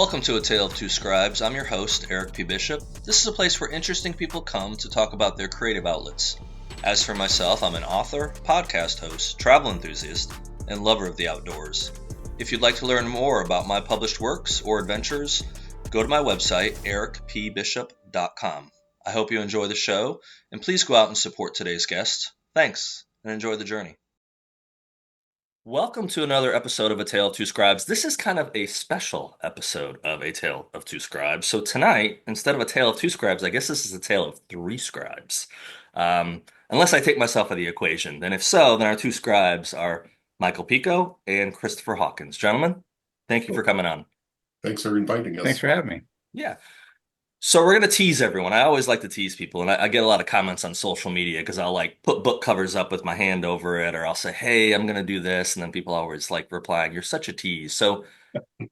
Welcome to A Tale of Two Scribes. I'm your host, Eric P. Bishop. This is a place where interesting people come to talk about their creative outlets. As for myself, I'm an author, podcast host, travel enthusiast, and lover of the outdoors. If you'd like to learn more about my published works or adventures, go to my website, ericpbishop.com. I hope you enjoy the show, and please go out and support today's guest. Thanks, and enjoy the journey. Welcome to another episode of A Tale of Two Scribes. This is kind of a special episode of A Tale of Two Scribes. So tonight, instead of A Tale of Two Scribes, I guess this is A Tale of Three Scribes. Unless I take myself out of the equation. And if so, then our two scribes are Michael Picco and Christopher Hawkins. Gentlemen, thank you for coming on. Thanks for inviting us. Thanks for having me. Yeah. So we're going to tease everyone. I always like to tease people, and I get a lot of comments on social media because I'll like put book covers up with my hand over it, or I'll say, "Hey, I'm going to do this," and then people always like replying, "You're such a tease." So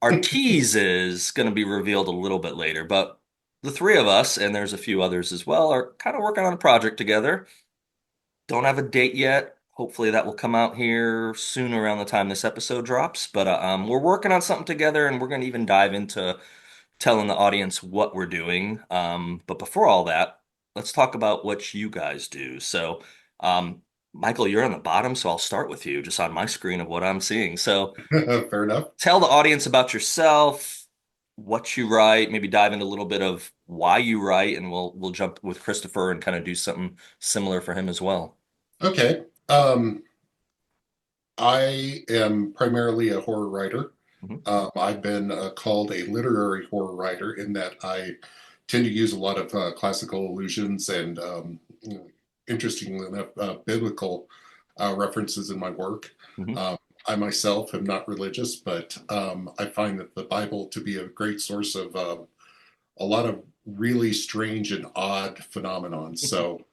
our tease is going to be revealed a little bit later, but the three of us, and there's a few others as well, are kind of working on a project together. Don't have a date yet. Hopefully that will come out here soon around the time this episode drops. But we're working on something together, and we're going to even dive into telling the audience what we're doing. But before all that, let's talk about what you guys do. So, Michael, you're on the bottom, so I'll start with you just on my screen of what I'm seeing. So, Fair enough. tell the audience about yourself, what you write, maybe dive into a little bit of why you write, and we'll jump with Christopher and kind of do something similar for him as well. Okay. I am primarily a horror writer. Mhm. I've been called a literary horror writer in that I tend to use a lot of classical allusions and, interestingly enough, biblical references in my work. Mhm. I myself am not religious, but I find that the Bible to be a great source of a lot of really strange and odd phenomenons. So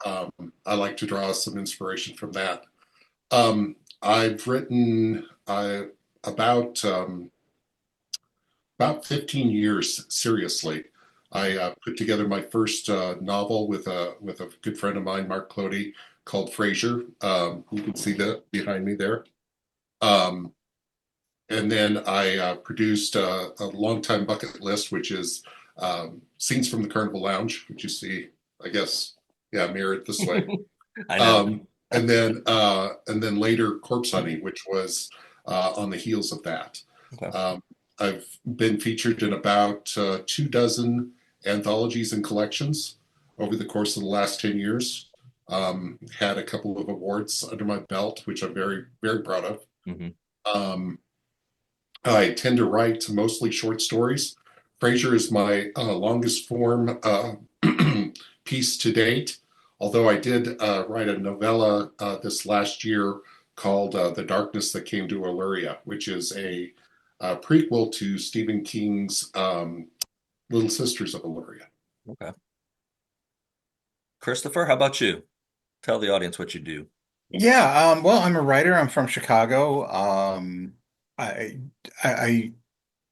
I like to draw some inspiration from that. I've written about about 15 years seriously. I put together my first novel with a good friend of mine, Mark Clody, called Frasier. You can see that behind me there. Um, and then I produced a longtime bucket list, which is Scenes from the Carnival Lounge, which you see, I guess, yeah, mirrored this way. I know. And then later Corpse Hunting, which was on the heels of that. Okay. I've been featured in about 24 anthologies and collections over the course of the last 10 years. Had a couple of awards under my belt, which I'm very, very proud of. Mhm. Um, I tend to write mostly short stories. Frasier is my longest form piece to date, although I did write a novella this last year called The Darkness That Came to Illyria, which is a prequel to Stephen King's Little Sisters of Illyria. Okay. Christopher, how about you? Tell the audience what you do. Yeah, well, I'm a writer. I'm from Chicago. I, I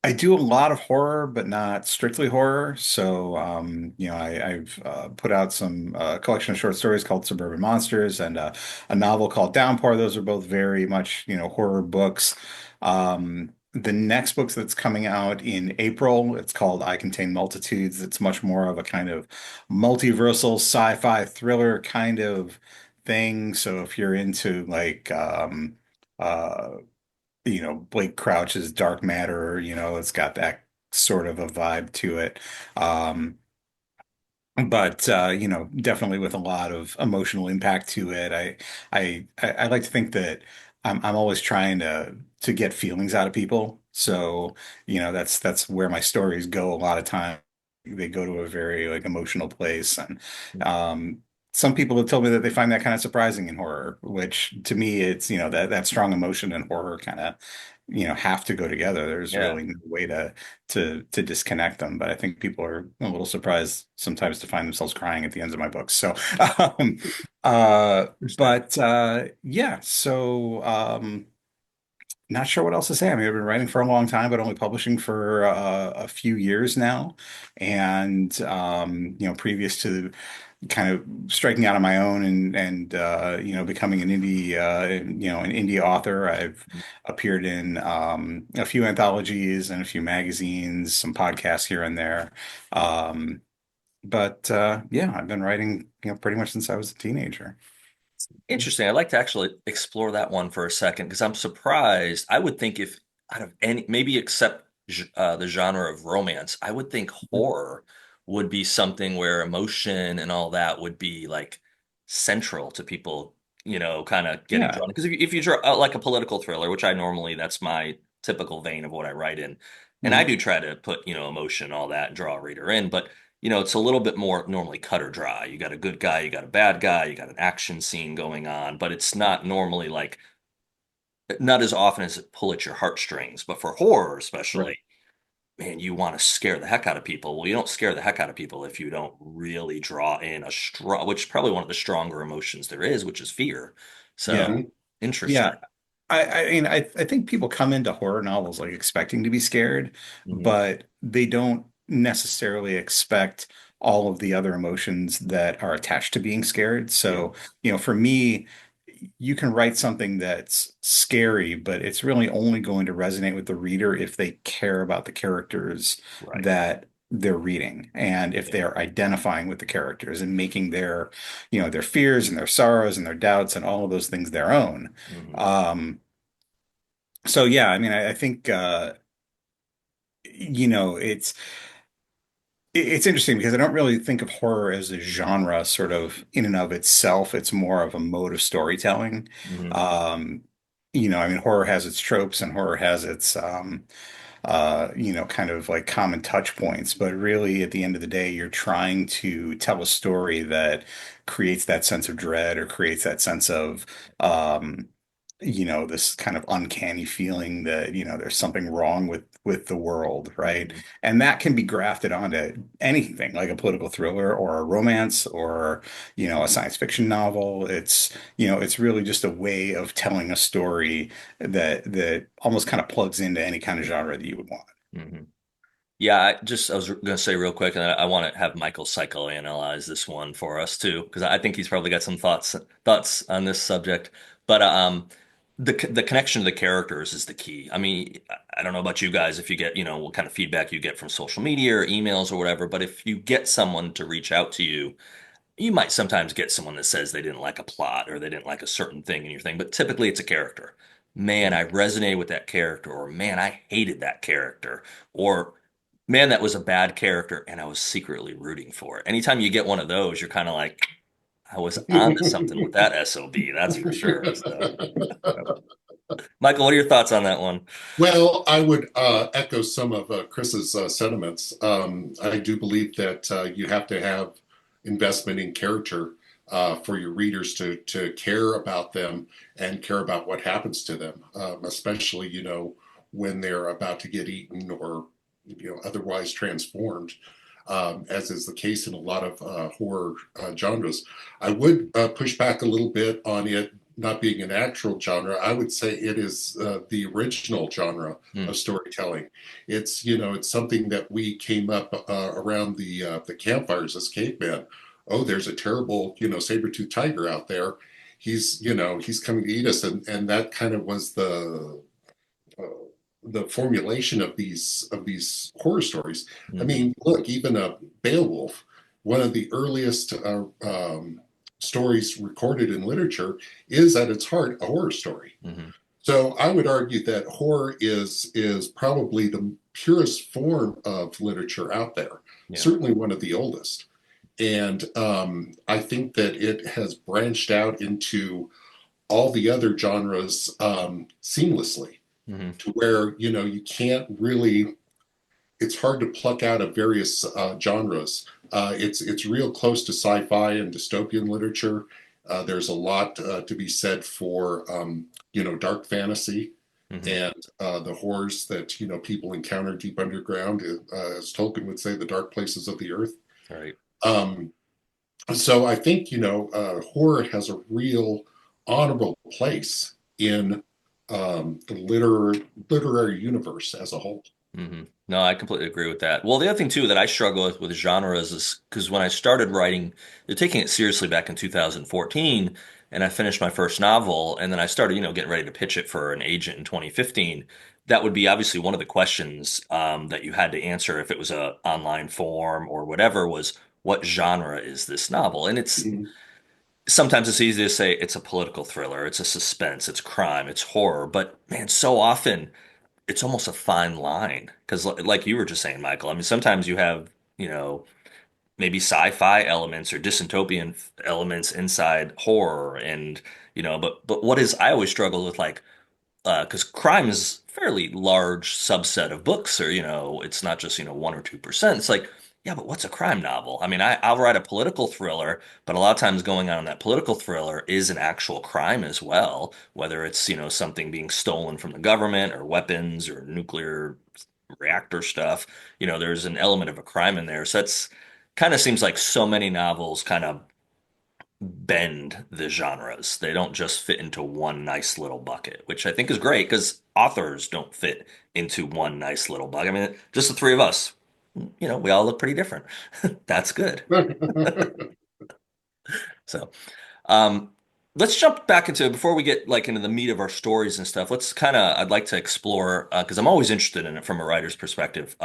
I do a lot of horror, but not strictly horror. So, I've put out some collection of short stories called Suburban Monsters and a novel called Downpour. Those are both very much, horror books. The next book that's coming out in April, it's called I Contain Multitudes. It's much more of a kind of multiversal sci-fi thriller kind of thing. So if you're into like uh Blake Crouch's Dark Matter, it's got that sort of a vibe to it. Um, but definitely with a lot of emotional impact to it. I like to think that I'm always trying to get feelings out of people. So, that's where my stories go a lot of time. They go to a very like emotional place. And some people have told me that they find that kind of surprising in horror, which to me it's, that strong emotion and horror kind of, have to go together. There's Yeah. really no way to disconnect them. But I think people are a little surprised sometimes to find themselves crying at the ends of my books. So, um, uh, Understand. but yeah, so not sure what else to say. I mean, I've been writing for a long time, but only publishing for a few years now. And previous to kind of striking out on my own and becoming an indie author, I've appeared in a few anthologies and a few magazines, some podcasts here and there. But yeah, I've been writing, pretty much since I was a teenager. Interesting. I'd like to actually explore that one for a second because I'm surprised. I would think if out of any, maybe except the genre of romance, I would think horror would be something where emotion and all that would be like central to people, kind of getting Yeah. drawn. Because if you draw like a political thriller, which I normally, that's my typical vein of what I write in, and I Mhm. do try to put, emotion, all that, and draw a reader in, but it's a little bit more normally cut or dry. You got a good guy, you got a bad guy, you got an action scene going on, but it's not normally like not as often as it pull at your heartstrings. But for horror, Right. especially, man, you want to scare the heck out of people. Well, you don't scare the heck out of people if you don't really draw in a strong, which is probably one of the stronger emotions there is, which is fear. So Yeah. Mhm. Yeah. interesting. I mean, I think people come into horror novels like expecting to be scared, Hmm. but they don't necessarily expect all of the other emotions that are attached to being scared. Yeah, So, for me, you can write something that's scary, but it's really only going to resonate with the reader if they care about the characters right. that they're reading and if Yeah. they're identifying with the characters and making their fears and their sorrows and their doubts and all of those things their own. Hmm. So yeah, I mean, I think it's interesting because I don't really think of horror as a genre sort of in and of itself. It's more of a mode of storytelling. Hmm. Um, I mean, horror has its tropes and horror has its kind of like common touch points. But really, at the end of the day, you're trying to tell a story that creates that sense of dread or creates that sense of, um, this kind of uncanny feeling that, there's something wrong with the world, right? Hmm. And that can be grafted onto anything like a political thriller or a romance or, a science fiction novel. It's really just a way of telling a story that almost kind of plugs into any kind of genre that you would want. Hmm. Yeah, I was going to say real quick, and I want to have Michael psychoanalyze this one for us too, because I think he's probably got some thoughts on this subject. But the connection to the characters is the key. I mean, I don't know about you guys if you get, what kind of feedback you get from social media or emails or whatever, but if you get someone to reach out to you, you might sometimes get someone that says they didn't like a plot or they didn't like a certain thing in your thing, but typically it's a character. Man, I resonated with that character, or man, I hated that character, or man, that was a bad character and I was secretly rooting for it. Anytime you get one of those, you're kind of like, I was onto something with that SOB, that's for sure. So, Michael, what are your thoughts on that one? Well, I would echo some of Chris's sentiments. I do believe that you have to have investment in character for your readers to care about them and care about what happens to them, especially when they're about to get eaten or otherwise transformed, as is the case in a lot of horror genres. I would push back a little bit on it not being an actual genre. I would say it is the original genre Hmm. of storytelling. It's something that we came up around the campfires as cavemen. Oh, there's a terrible saber-toothed tiger out there. He's coming to eat us, and that kind of was uh, the formulation of these horror stories. I Hmm. mean, look, even Beowulf, one of the earliest stories recorded in literature, is at its heart a horror story. Hmm. So I would argue that horror is probably the purest form of literature out there. Yeah. Certainly one of the oldest, and I think that it has branched out into all the other genres seamlessly Hmm. to where you can't really. It's hard to pluck out of various genres. It's real close to sci-fi and dystopian literature. There's a lot to be said for dark fantasy Hmm. and the horrors that people encounter deep underground, as Tolkien would say, the dark places of the earth. Right. Um, so I think horror has a real honorable place in the literary universe as a whole. No, I completely agree with that. Well, the other thing too that I struggle with genres is because when I started writing, they're taking it seriously back in 2014, and I finished my first novel, and then I started, getting ready to pitch it for an agent in 2015. That would be obviously one of the questions that you had to answer if it was a online form or whatever was what genre is this novel? And it's Mhm. sometimes it's easy to say it's a political thriller, it's a suspense, it's crime, it's horror, but man, so often it's almost a fine line because like you were just saying, Michael, I mean sometimes you have maybe sci-fi elements or dystopian elements inside horror and but what is I always struggle with like because crime is a fairly large subset of books, or it's not just 1 or 2%. It's like, yeah, but what's a crime novel? I mean, I'll write a political thriller, but a lot of times going on in that political thriller is an actual crime as well, whether it's something being stolen from the government or weapons or nuclear reactor stuff. There's an element of a crime in there. So that's kind of seems like so many novels kind of bend the genres. They don't just fit into one nice little bucket, which I think is great because authors don't fit into one nice little bucket. I mean, just the three of us, we all look pretty different. That's good. So, um, let's jump back into before we get like into the meat of our stories and stuff. Let's kind of I'd like to explore because I'm always interested in it from a writer's perspective.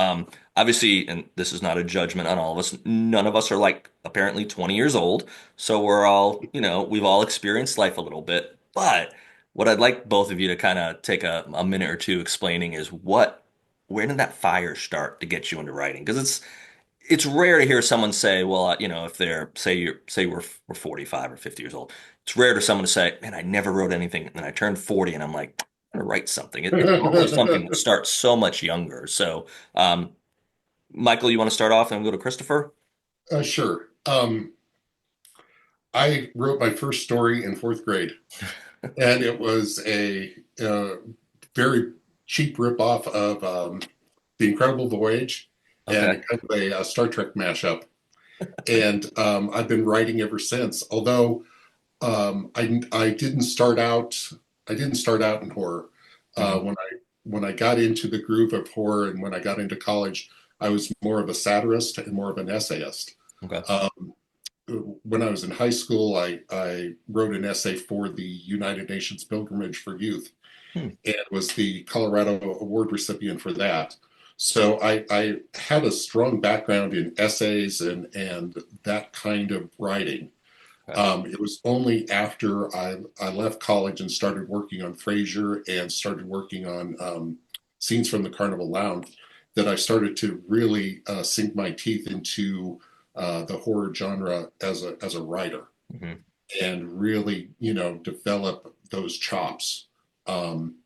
Obviously, and this is not a judgment on all of us. None of us are like apparently 20 years old, so we're all we've all experienced life a little bit. But what I'd like both of you to kind of take a minute or two explaining is where did that fire start to get you into writing? Because it's rare to hear someone say, well, if they're say we're 45 or 50 years old, it's rare to someone to say, man, I never wrote anything, and then I turned 40, and I'm like, I'm gonna write something. It's always something that starts so much younger. So, Michael, you want to start off, and we'll go to Christopher? Sure. I wrote my first story in fourth grade, and it was a very cheap ripoff of The Incredible Voyage and Okay. kind of a Star Trek mashup. And I've been writing ever since. Although I didn't start out in horror. Hmm. When I got into the groove of horror and when I got into college, I was more of a satirist and more of an essayist. Okay. Um, when I was in high school, I wrote an essay for the United Nations Pilgrimage for Youth Hmm. and was the Colorado Award recipient for that. So I had a strong background in essays and that kind of writing. Okay. It was only after I left college and started working on Frasier and started working on Scenes from the Carnival Lounge that I started to really sink my teeth into the horror genre as a writer Hmm. and really, develop those chops. Um,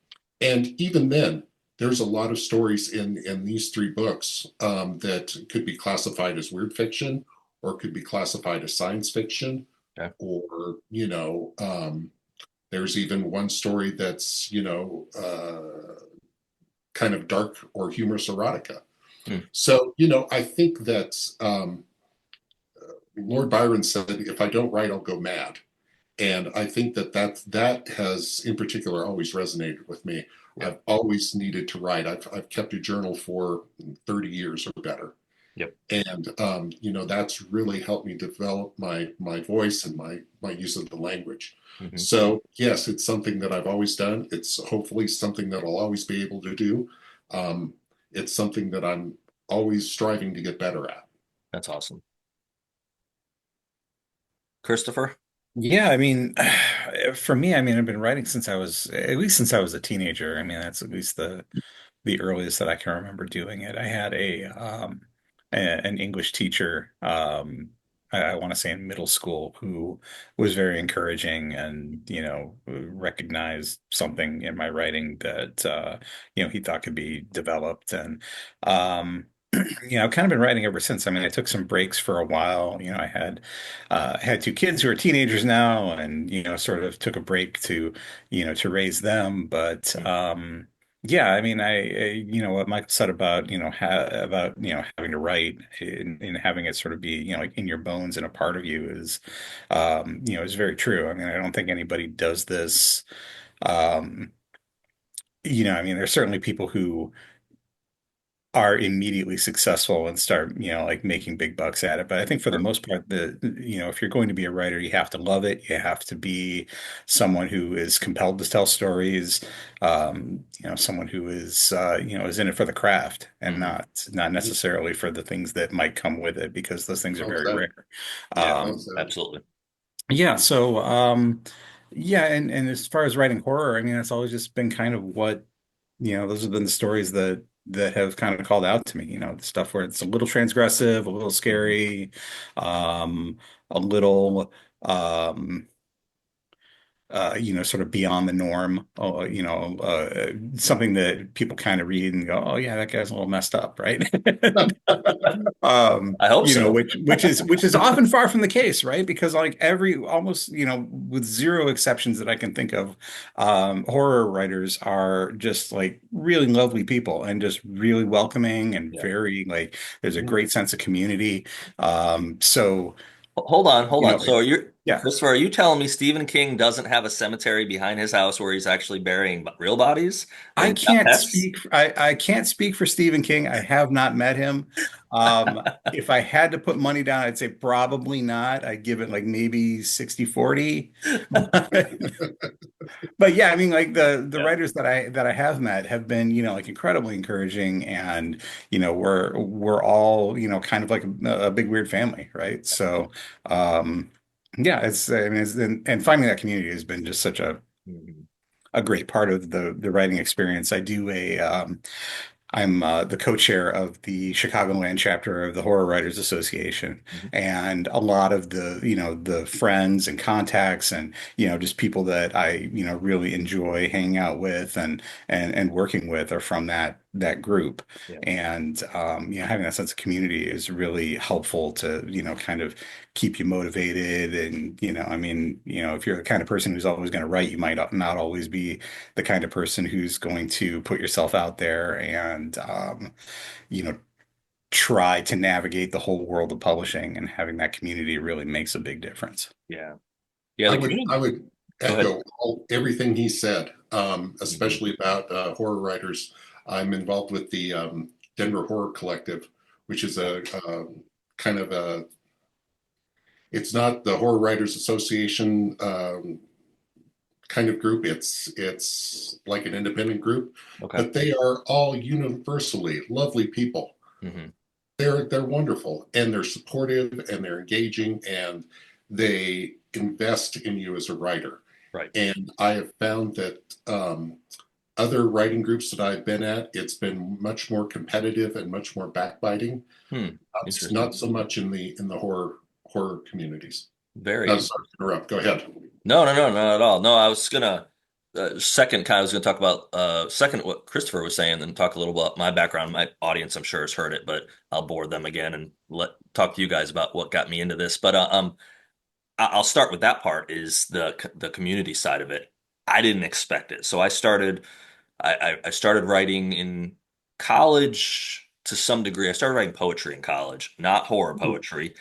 and even then, there's a lot of stories in these three books that could be classified as weird fiction or could be classified as science fiction Okay. or there's even one story that's kind of dark or humorous erotica. Hmm. So I think that Lord Byron said, if I don't write, I'll go mad. And I think that has in particular always resonated with me. Yep. I've always needed to write. I've kept a journal for 30 years or better. Yep. And that's really helped me develop my voice and my use of the language. Hmm. So yes, it's something that I've always done. It's hopefully something that I'll always be able to do. Um, it's something that I'm always striving to get better at. That's awesome. Christopher? Yeah, I mean, for me, I mean, I've been writing since I was at least since I was a teenager. I mean, that's at least the earliest that I can remember doing it. I had an English teacher, I want to say in middle school, who was very encouraging and, recognized something in my writing that he thought could be developed. And um I've kind of been writing ever since. I mean, I took some breaks for a while. I had two kids who are teenagers now, and sort of took a break to raise them. But yeah, I mean, what Michael said about having to write and having it sort of be like in your bones and a part of you is very true. I mean, I don't think anybody does this. Um, I mean, there's certainly people who are immediately successful and start, like making big bucks at it. But I think for the Sure. most part, if you're going to be a writer, you have to love it. You have to be someone who is compelled to tell stories, someone who is in it for the craft and Hmm. not necessarily for the things that might come with it, because those things are Well very said. rare. Yeah, Well Um, said. absolutely. yeah, so yeah, and as far as writing horror, I mean, it's always just been kind of what those have been the stories that have kind of called out to me, the stuff where it's a little transgressive, a little Hmm. scary, a little sort of beyond the norm, something that people kind of read and go, oh yeah, that guy's a little messed up, right? I hope so. Which is often far from the case, right? Because like every almost, with zero exceptions that I can think of, horror writers are just like really lovely people and just really welcoming and Yeah. very like there's a Mm. great sense of community. So, Hold on, hold on. So yeah. Christopher, are you telling me Stephen King doesn't have a cemetery behind his house where he's actually burying real bodies and not pets? I can't speak for Stephen King. I have not met him. If I had to put money down, I'd say probably not. I'd give it like maybe 60-40. But yeah, I mean like the Yeah. writers that I have met have been, like incredibly encouraging, and we're all, kind of like a big weird family, right? So yeah, it's I mean and finding that community has been just such Mhm. a great part of the writing experience. I'm the co-chair of the Chicagoland chapter of the Horror Writers Association, Mhm. and a lot of the friends and contacts and just people that I really enjoy hanging out with and working with are from that group. Yeah. And having that sense of community is really helpful to kind of keep you motivated. And I mean, if you're the kind of person who's always going to write, you might not always be the kind of person who's going to put yourself out there and you know try to navigate the whole world of publishing, and having that community really makes a big difference. Yeah. Yeah, I the would I community. would Go ahead. echo everything he said, Mhm. especially about horror writers. I'm involved with the Denver Horror Collective, which is Yeah. a kind of a it's not the Horror Writers Association kind of group. It's like an independent group, Okay. but they are all universally lovely people. Hmm. They're wonderful, and they're supportive, and they're engaging, and they invest in you as a writer. Right. And I have found that other writing groups that I've been at, it's been much more competitive and much more backbiting. Hmm. Not Interesting. so much in the horror communities. Very Sorry interesting. to interrupt. Go ahead. No, no, no, not at all. No, I was gonna second kind of was gonna talk about second what Christopher was saying, and talk a little about my background. My audience, I'm sure, has heard it, but I'll bore them again and let talk to you guys about what got me into this. But I'll start with that part is the community side of it. I didn't expect it, so I started writing in college to some degree. I started writing poetry in college, not horror poetry,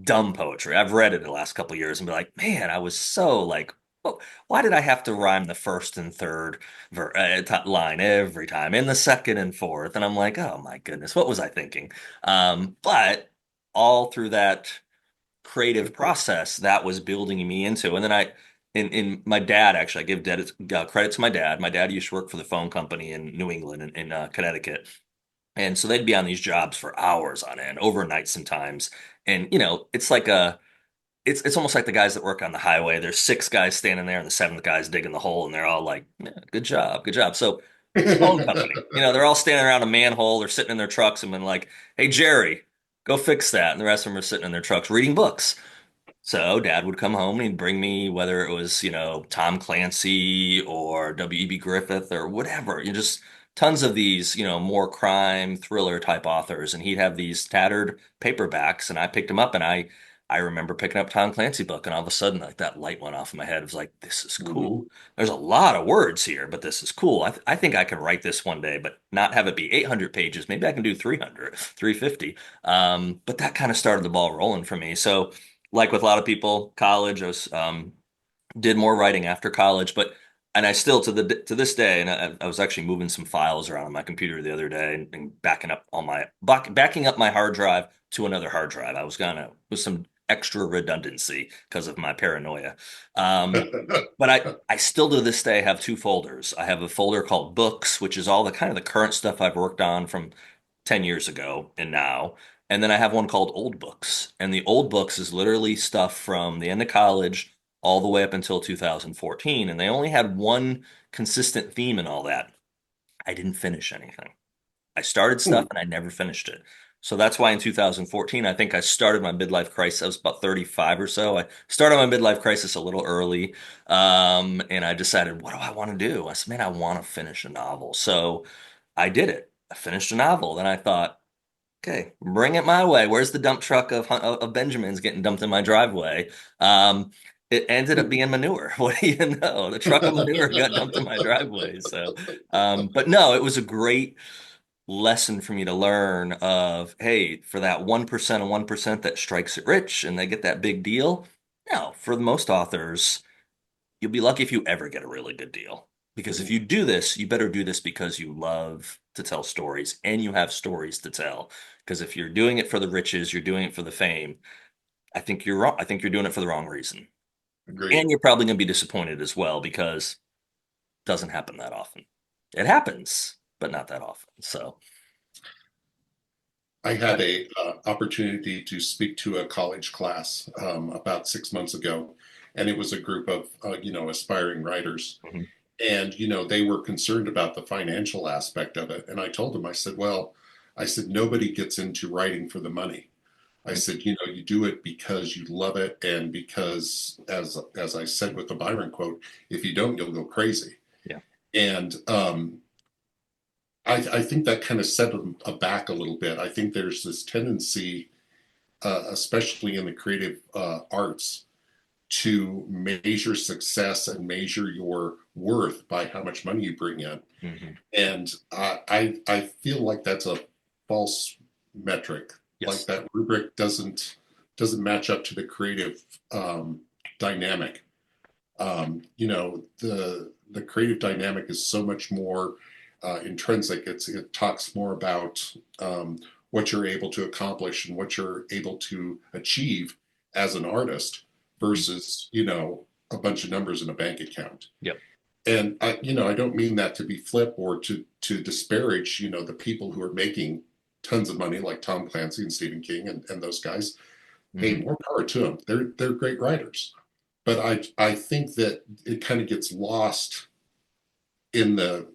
dumb poetry. I've read it the last couple of years and be like, man, I was so like, oh, why did I have to rhyme the first and third line every time, and the second and fourth? And I'm like, oh my goodness, what was I thinking? But all through that creative process, that was building me into, and then in my dad, actually, I give credit to my dad. My dad used to work for the phone company in New England in Connecticut. And so they'd be on these jobs for hours on end, overnight sometimes. And it's like it's almost like the guys that work on the highway. There's six guys standing there, and the seventh guy's digging the hole, and they're all like, yeah, "Good job, good job." So phone company, they're all standing around a manhole or sitting in their trucks and been like, "Hey Jerry, go fix that," and the rest of them are sitting in their trucks reading books. So dad would come home and he'd bring me, whether it was, Tom Clancy or W.E.B. Griffith or whatever, just tons of these, more crime thriller type authors. And he'd have these tattered paperbacks, and I picked them up, and I remember picking up Tom Clancy book, and all of a sudden like that light went off in my head. It was like, this is cool. Mhm. There's a lot of words here, but this is cool. I think I can write this one day, but not have it be 800 pages. Maybe I can do 300, 350. But that kind of started the ball rolling for me. So like with a lot of people, college, I was did more writing after college, but and I still to this day, and I was actually moving some files around on my computer the other day and backing up my hard drive to another hard drive. I was gonna with some extra redundancy because of my paranoia. But I still to this day have two folders. I have a folder called books, which is all the kind of the current stuff I've worked on from 10 years ago and now. And then I have one called old books. And the old books is literally stuff from the end of college all the way up until 2014. And they only had one consistent theme in all that. I didn't finish anything. I started stuff and I never finished it. So that's why in 2014, I think I started my midlife crisis. I was about 35 or so. I started my midlife crisis a little early. And I decided, what do I want to do? I said, man, I want to finish a novel. So I did it. I finished a novel. Then I thought, okay, bring it my way. Where's the dump truck of Benjamins getting dumped in my driveway? Um, it ended up being manure. What do you know? The truck of manure got dumped in my driveway. So, but no, it was a great lesson for me to learn of, hey, for that 1% of 1% that strikes it rich and they get that big deal. No, for most authors, you'll be lucky if you ever get a really good deal. Because if you do this, you better do this because you love to tell stories and you have stories to tell. Because if you're doing it for the riches, you're doing it for the fame, I think you're wrong. I think you're doing it for the wrong reason. Agreed. And you're probably going to be disappointed as well because it doesn't happen that often. It happens, but not that often. So, I had but a opportunity to speak to a college class about 6 months ago, and it was a group of aspiring writers, mhm, and they were concerned about the financial aspect of it. And I told them, I said, well, I said nobody gets into writing for the money. I mhm, said, you do it because you love it, and because, as I said with the Byron quote, if you don't, you'll go crazy. yeah, And I think that kind of set them aback a little bit. I think there's this tendency, especially in the creative arts, to measure success and measure your worth by how much money you bring in. mhm, And I feel like that's a false metric. Like yes, that rubric doesn't match up to the creative dynamic. The creative dynamic is so much more intrinsic. It talks more about what you're able to accomplish and what you're able to achieve as an artist mhm, versus a bunch of numbers in a bank account. yep, And I don't mean that to be flip or to disparage the people who are making tons of money like Tom Clancy and Stephen King and those guys. Hey, mhm, more power to them. They're great writers, but I think that it kind of gets lost in the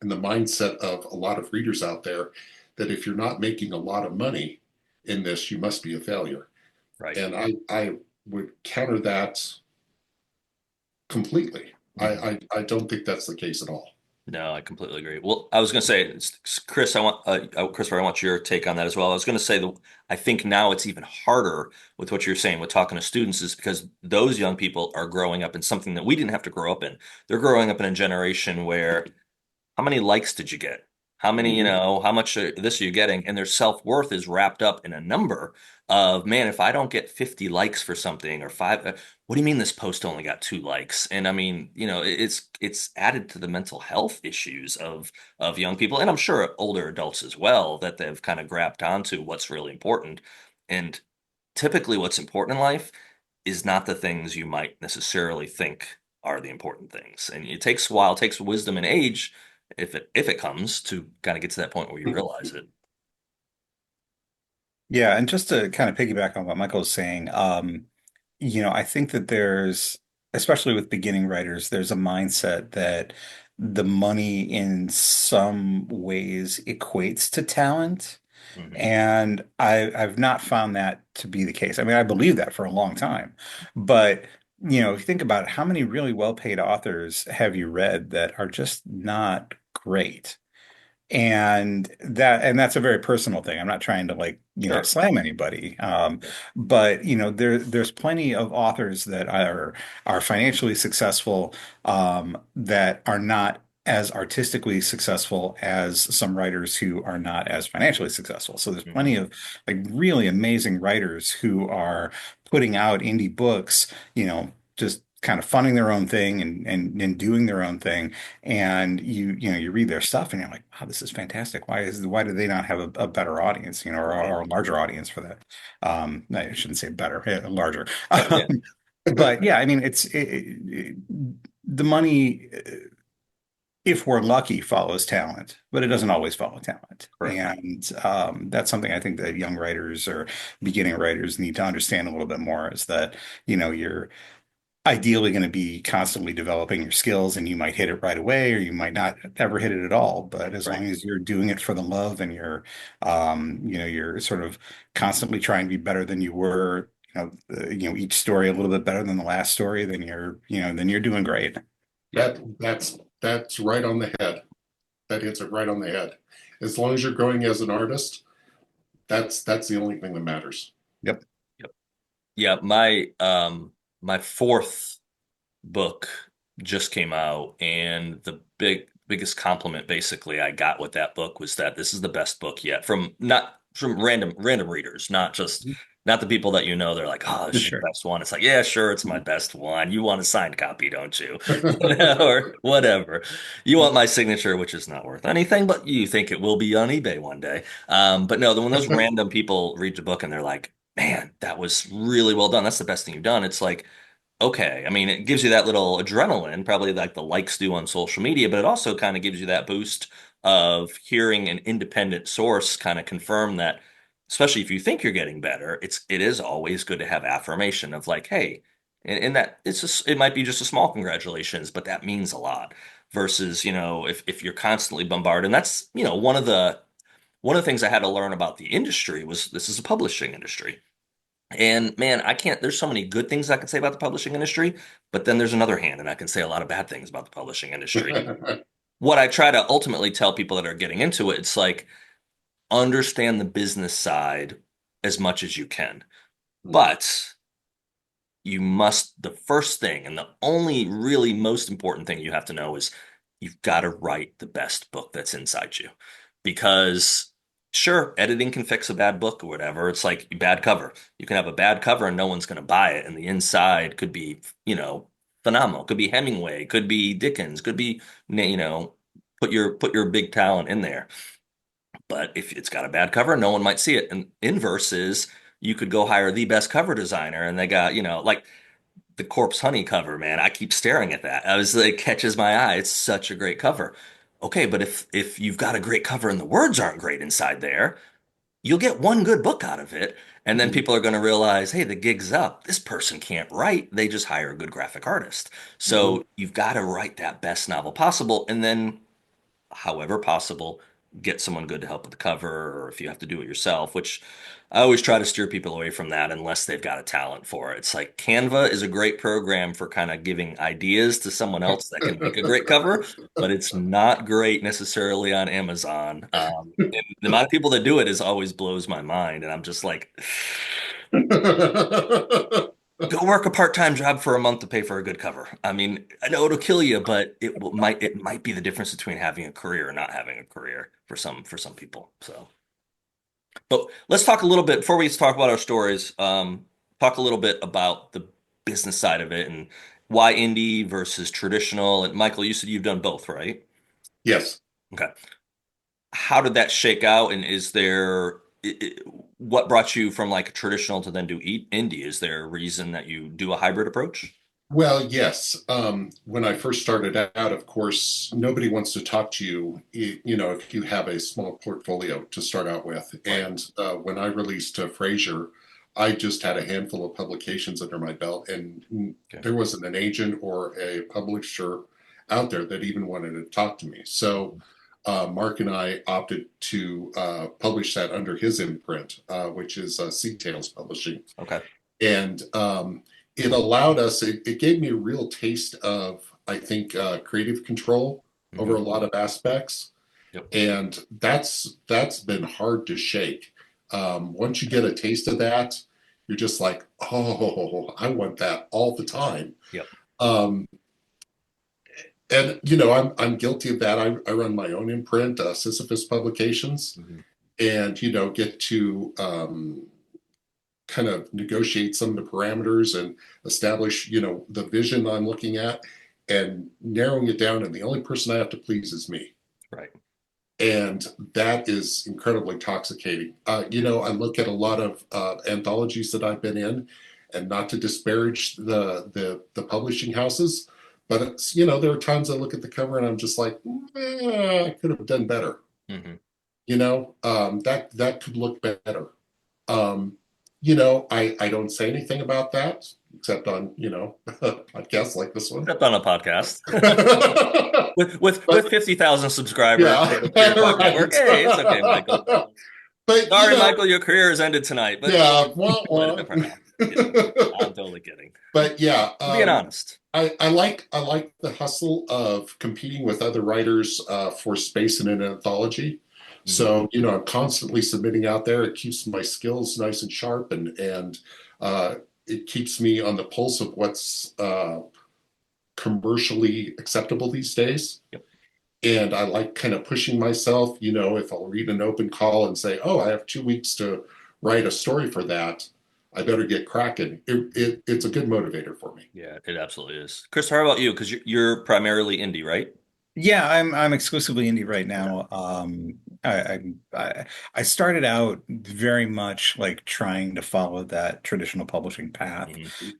mindset of a lot of readers out there that if you're not making a lot of money in this, you must be a failure. right. And I would counter that completely. Mhm. I don't think that's the case at all. No, I completely agree. Well, I was going to say, Chris, Christopher, I want your take on that as well. I was going to say that I think now it's even harder with what you're saying with talking to students is because those young people are growing up in something that we didn't have to grow up in. They're growing up in a generation where how many likes did you get? How many, Mhm. how much this are you getting? And their self-worth is wrapped up in a number of, man, if I don't get 50 likes for something or five, what do you mean this post only got 2 likes? And I mean, it's added to the mental health issues of young people, and I'm sure older adults as well, that they've kind of grabbed onto what's really important. And typically what's important in life is not the things you might necessarily think are the important things. And it takes a while, it takes wisdom and age if it comes to kind of get to that point where you realize it. Yeah, and just to kind of piggyback on what Michael was saying, I think that especially with beginning writers, there's a mindset that the money in some ways equates to talent. Hmm. And I've not found that to be the case. I mean, I believe that for a long time. But, if you think about it, how many really well-paid authors have you read that are just not great? And that's a very personal thing. I'm not trying to Sure. slam anybody. But there's plenty of authors that are financially successful that are not as artistically successful as some writers who are not as financially successful. So there's Hmm. plenty of really amazing writers who are putting out indie books, just kind of funding their own thing and doing their own thing. And you read their stuff and you're like, wow, this is fantastic. Why do they not have a better audience, Right. or a larger audience for that? I shouldn't say better, larger. Yeah. But yeah, I mean, the money, if we're lucky, follows talent, but it doesn't always follow talent. Correct. And that's something I think that young writers or beginning writers need to understand a little bit more is that, you're ideally going to be constantly developing your skills and you might hit it right away or you might not ever hit it at all. But as Right. long as you're doing it for the love and you're sort of constantly trying to be better than you were, each story a little bit better than the last story, then you're doing great. Yep. That's right on the head. That hits it right on the head. As long as you're growing as an artist, that's the only thing that matters. Yep. Yep. Yeah. My fourth book just came out, and the biggest compliment basically I got with that book was that this is the best book yet, from not from random readers, not the people that they're like, oh, this is your Sure. best one. It's like, yeah, sure, it's my best one. You want a signed copy, don't you? Or whatever. You want my signature, which is not worth anything, but you think it will be on eBay one day. But no, when those random people read the book and they're like, man, that was really well done. That's the best thing you've done. It's like, okay. I mean, it gives you that little adrenaline, probably like the likes do on social media, but it also kind of gives you that boost of hearing an independent source kind of confirm that, especially if you think you're getting better, it is always good to have affirmation of like, hey, and that it might be just a small congratulations, but that means a lot versus, if you're constantly bombarded. And that's, one of the things I had to learn about the industry was this is a publishing industry. And man, there's so many good things I can say about the publishing industry, but then there's another hand, and I can say a lot of bad things about the publishing industry. What I try to ultimately tell people that are getting into it, it's like understand the business side as much as you can. But the first thing and the only really most important thing you have to know is you've got to write the best book that's inside you. Because sure, editing can fix a bad book or whatever. It's like bad cover. You can have a bad cover and no one's going to buy it. And the inside could be, phenomenal. Could be Hemingway, could be Dickens, could be, put your big talent in there. But if it's got a bad cover, no one might see it. And inverse is you could go hire the best cover designer and they got, like the Corpse Honey cover, man. I keep staring at that. I was like, catches my eye. It's such a great cover. Okay, but if you've got a great cover and the words aren't great inside there, you'll get one good book out of it. And then people are going to realize, hey, the gig's up. This person can't write. They just hire a good graphic artist. So you've got to write that best novel possible. And then however possible, get someone good to help with the cover, or if you have to do it yourself, which I always try to steer people away from that unless they've got a talent for it. It's like Canva is a great program for kind of giving ideas to someone else that can make a great cover, but it's not great necessarily on Amazon. And the amount of people that do it is always blows my mind. And I'm just like, go work a part-time job for a month to pay for a good cover. I mean, I know it'll kill you, but it might be the difference between having a career and not having a career for some people. So, but let's talk a little bit before we talk about our stories. Talk a little bit about the business side of it and why indie versus traditional. And Michael, you said you've done both, right? Yes. Okay. How did that shake out? And is there what brought you from like traditional to then do indie? Is there a reason that you do a hybrid approach? Well, yes. When I first started out, of course, nobody wants to talk to you, if you have a small portfolio to start out with. Right. And when I released Frasier, I just had a handful of publications under my belt, and Okay. there wasn't an agent or a publisher out there that even wanted to talk to me. So Mark and I opted to publish that under his imprint, which is Sea Tales Publishing. Okay. And it allowed us, it gave me a real taste of, I think, creative control over Hmm. a lot of aspects. Yep. And that's been hard to shake. Once you get a taste of that, you're just like, oh, I want that all the time. Yep. Um, and I'm guilty of that. I run my own imprint, Sisyphus Publications, Hmm. and get to kind of negotiate some of the parameters and establish, the vision I'm looking at and narrowing it down. And the only person I have to please is me. Right. And that is incredibly intoxicating. I look at a lot of anthologies that I've been in, and not to disparage the publishing houses, but there are times I look at the cover and I'm just like, I could have done better. Hmm. That could look better. I don't say anything about that except on podcasts like this one. Except on a podcast with But 50,000 subscribers yeah, to the Peer Talk Network. right. Hey, it's okay, Michael. But Sorry, Michael, your career has ended tonight, but yeah, we'll wah, play it a wah. different round. Kidding. I'm totally kidding. But yeah, Being honest. I like the hustle of competing with other writers for space in an anthology. Mhm. So I'm constantly submitting out there. It keeps my skills nice and sharp, and it keeps me on the pulse of what's commercially acceptable these days. Yep. And I like kind of pushing myself. If I'll read an open call and say, "Oh, I have 2 weeks to write a story for that," I better get cracking. It's a good motivator for me. Yeah, it absolutely is. Chris, how about you? Because you're primarily indie, right? Yeah, I'm exclusively indie right Okay. now. I started out very much like trying to follow that traditional publishing path,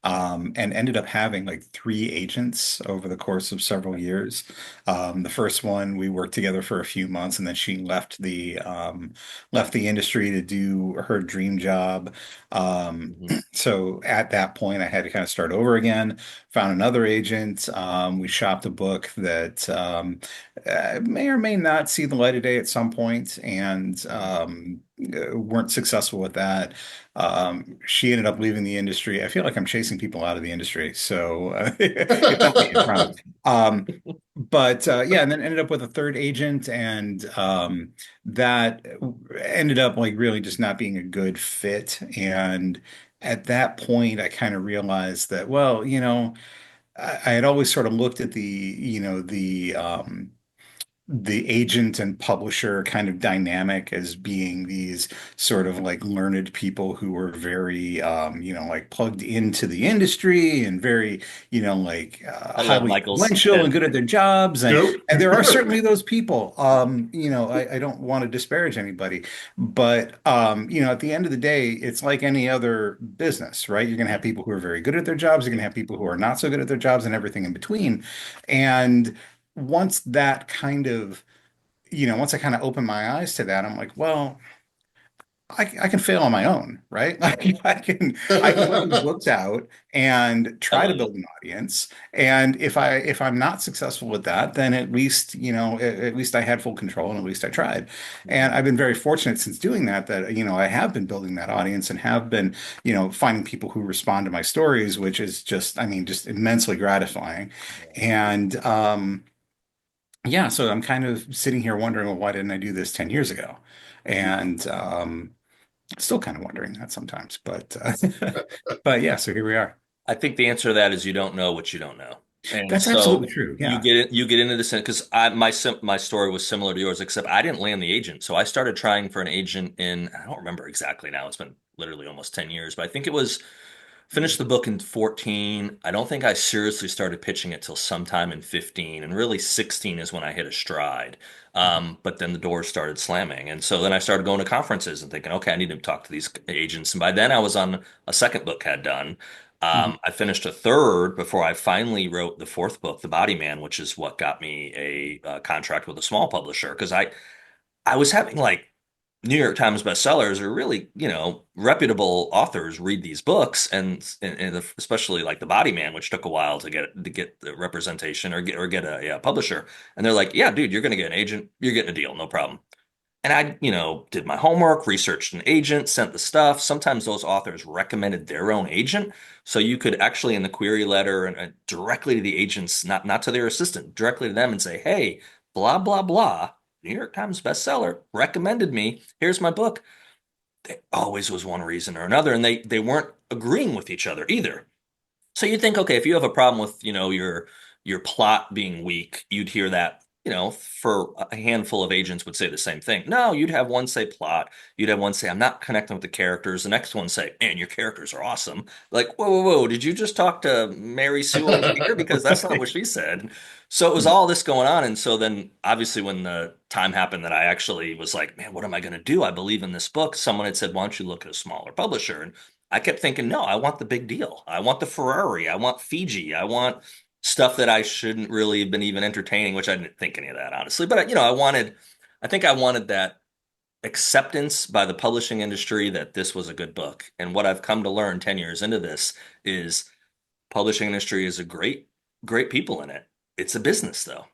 Hmm. and ended up having like three agents over the course of several years. The first one we worked together for a few months, and then she left the industry to do her dream job. Um, Hmm. so at that point, I had to kind of start over again. Found another agent. We shopped a book that may or may not see the light of day at some point, and weren't successful with that. She ended up leaving the industry. I feel like I'm chasing people out of the industry, so it's not me, I promise. But yeah, and then ended up with a third agent, and that ended up like really just not being a good fit. And at that point, I kind of realized that, well, I had always sort of looked at the agent and publisher kind of dynamic as being these sort of like learned people who were very like plugged into the industry and very like I love highly Michael's influential and head. good at their jobs, and Nope. there are certainly those people. I don't want to disparage anybody, but at the end of the day, it's like any other business, right? You're going to have people who are very good at their jobs, you're going to have people who are not so good at their jobs, and everything in between. And once that kind of, once I kind of opened my eyes to that, I'm like, well, I can fail on my own, right? Like I can put these books out and I try to love it. build an audience. And if I'm not successful with that, then at least, at least I had full control and at least I tried. And Mhm. I've been very fortunate since doing that, I have been building that audience and have been, finding people who respond to my stories, which is just, I mean, just immensely gratifying. And yeah, so I'm kind of sitting here wondering, well, why didn't I do this 10 years ago? And still kind of wondering that sometimes, but but yeah, so here we are. I think the answer to that is you don't know what you don't know. And That's absolutely so true. you Yeah. get into this because my story was similar to yours, except I didn't land the agent. So I started trying for an agent in, I don't remember exactly now. It's been literally almost 10 years, but I think it was finished the book in 14. I don't think I seriously started pitching it till sometime in 15, and really 16 is when I hit a stride. But then the doors started slamming, and so then I started going to conferences and thinking, okay, I need to talk to these agents. And by then I was on a second book had done. Mhm. I finished a third before I finally wrote the fourth book, The Body Man, which is what got me a contract with a small publisher because I was having like New York Times bestsellers or really, reputable authors read these books and especially like The Body Man, which took a while to get the representation or get a yeah, publisher. And they're like, "Yeah, dude, you're going to get an agent. You're getting a deal, no problem." And I, did my homework, researched an agent, sent the stuff. Sometimes those authors recommended their own agent. So you could actually in the query letter and directly to the agents, not to their assistant, directly to them and say, "Hey, blah, blah, blah. New York Times bestseller recommended me. Here's my book." There always was one reason or another, and they weren't agreeing with each other either. So you'd think, okay, if you have a problem with, your plot being weak, you'd hear that for a handful of agents would say the same thing. No, you'd have one say plot. You'd have one say, I'm not connecting with the characters. The next one say, man, your characters are awesome. Like, whoa, whoa, whoa. Did you just talk to Mary Sue over here? Because that's not what she said. So it was all this going on. And so then obviously when the time happened that I actually was like, man, what am I going to do? I believe in this book. Someone had said, why don't you look at a smaller publisher? And I kept thinking, no, I want the big deal. I want the Ferrari. I want Fiji. I want stuff that I shouldn't really have been even entertaining, which I didn't think any of that, honestly. But, I think I wanted that acceptance by the publishing industry that this was a good book. And what I've come to learn 10 years into this is publishing industry is a great, great people in it. It's a business, though.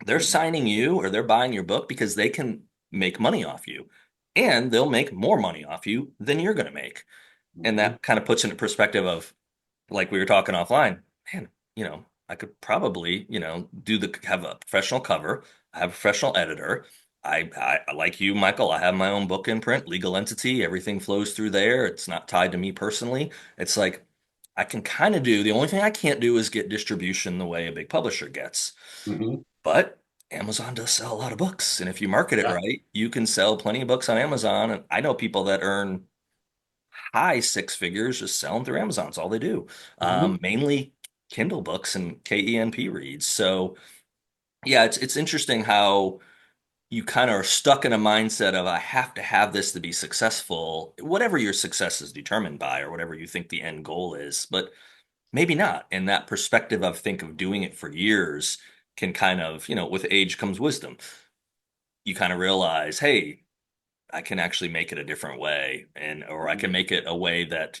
They're signing you or they're buying your book because they can make money off you. And they'll make more money off you than you're going to make. And Mhm. that kind of puts into perspective of, like we were talking offline, man, I could probably, have a professional cover, I have a professional editor. Like you, Michael, I have my own book in print, legal entity, everything flows through there. It's not tied to me personally. It's like I can kind of do, the only thing I can't do is get distribution the way a big publisher gets. Mhm. But Amazon does sell a lot of books. And if you market it Yeah. right, you can sell plenty of books on Amazon. And I know people that earn high six figures just selling through Amazon. It's all they do. Mhm. Mainly Kindle books and KENP reads. So yeah, it's interesting how you kind of are stuck in a mindset of I have to have this to be successful, whatever your success is determined by, or whatever you think the end goal is, but maybe not. And that perspective of think of doing it for years can kind of, with age comes wisdom. You kind of realize, hey, I can actually make it a different way or I can Mhm. make it a way that,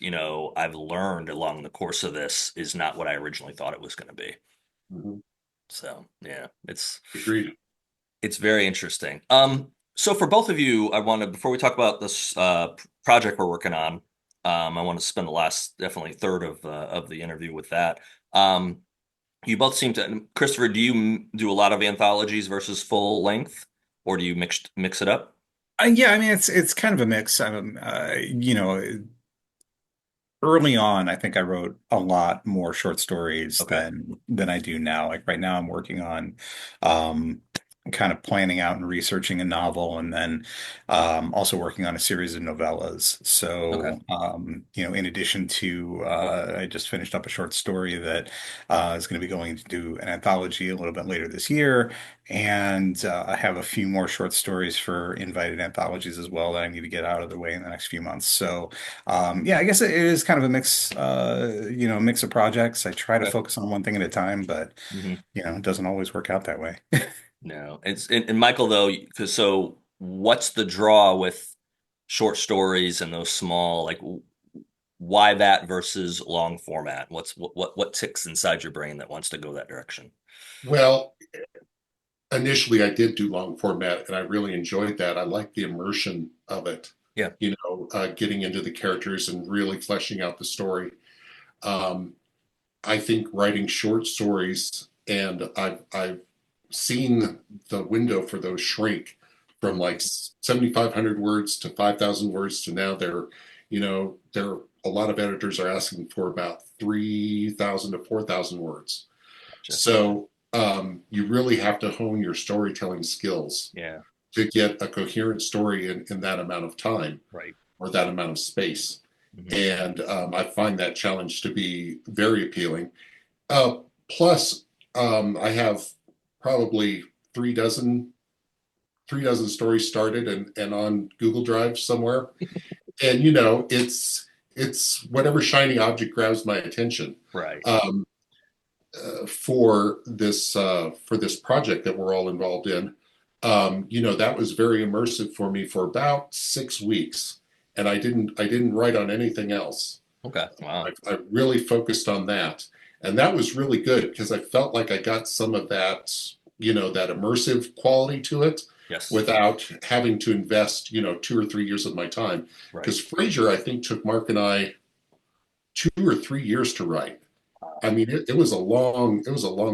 I've learned along the course of this is not what I originally thought it was going to be. Mhm. So, yeah, Agreed. it's very interesting. So for both of you, I want to before we talk about this project we're working on, I want to spend the last definitely third of the interview with that. Um, you both seem to, Christopher, do you do a lot of anthologies versus full length, or do you mix it up? Yeah, I mean it's kind of a mix. Early on, I think I wrote a lot more short stories Okay. than I do now. Like right now, I'm working on um, kind of planning out and researching a novel, and then also working on a series of novellas. Okay. So, in addition to, I just finished up a short story that is going to be going to do an anthology a little bit later this year, and I have a few more short stories for invited anthologies as well that I need to get out of the way in the next few months. So. Yeah, I guess it is kind of a mix, mix of projects. I try to Okay. focus on one thing at a time, but hmm it doesn't always work out that way. No, and Michael though, because so what's the draw with short stories and those small like why that versus long format? What ticks inside your brain that wants to go that direction? Well, initially I did do long format and I really enjoyed that. I like the immersion of it, Yeah. getting into the characters and really fleshing out the story. Um, I think writing short stories, and I've seen the window for those shrink from Mhm. like 7,500 words to 5,000 words to now they're a lot of editors are asking for about 3,000 to 4,000 words. Gotcha. So you really have to hone your storytelling skills Yeah. to get a coherent story in that amount of time Right. or that amount of space. hmm And I find that challenge to be very appealing. Uh, Plus, I have probably 3 dozen, 3 dozen stories started and on Google Drive somewhere. And it's whatever shiny object grabs my attention. Right. Um, for this project that we're all involved in, that was very immersive for me for about 6 weeks, and I didn't write on anything else. Okay. Wow. I really focused on that, and that was really good because I felt like I got some of that that immersive quality to it Yes. without having to invest 2 or 3 years of my time. Right. Because Frasier, I think, took Mark and I 2 or 3 years to write. I mean, it was a long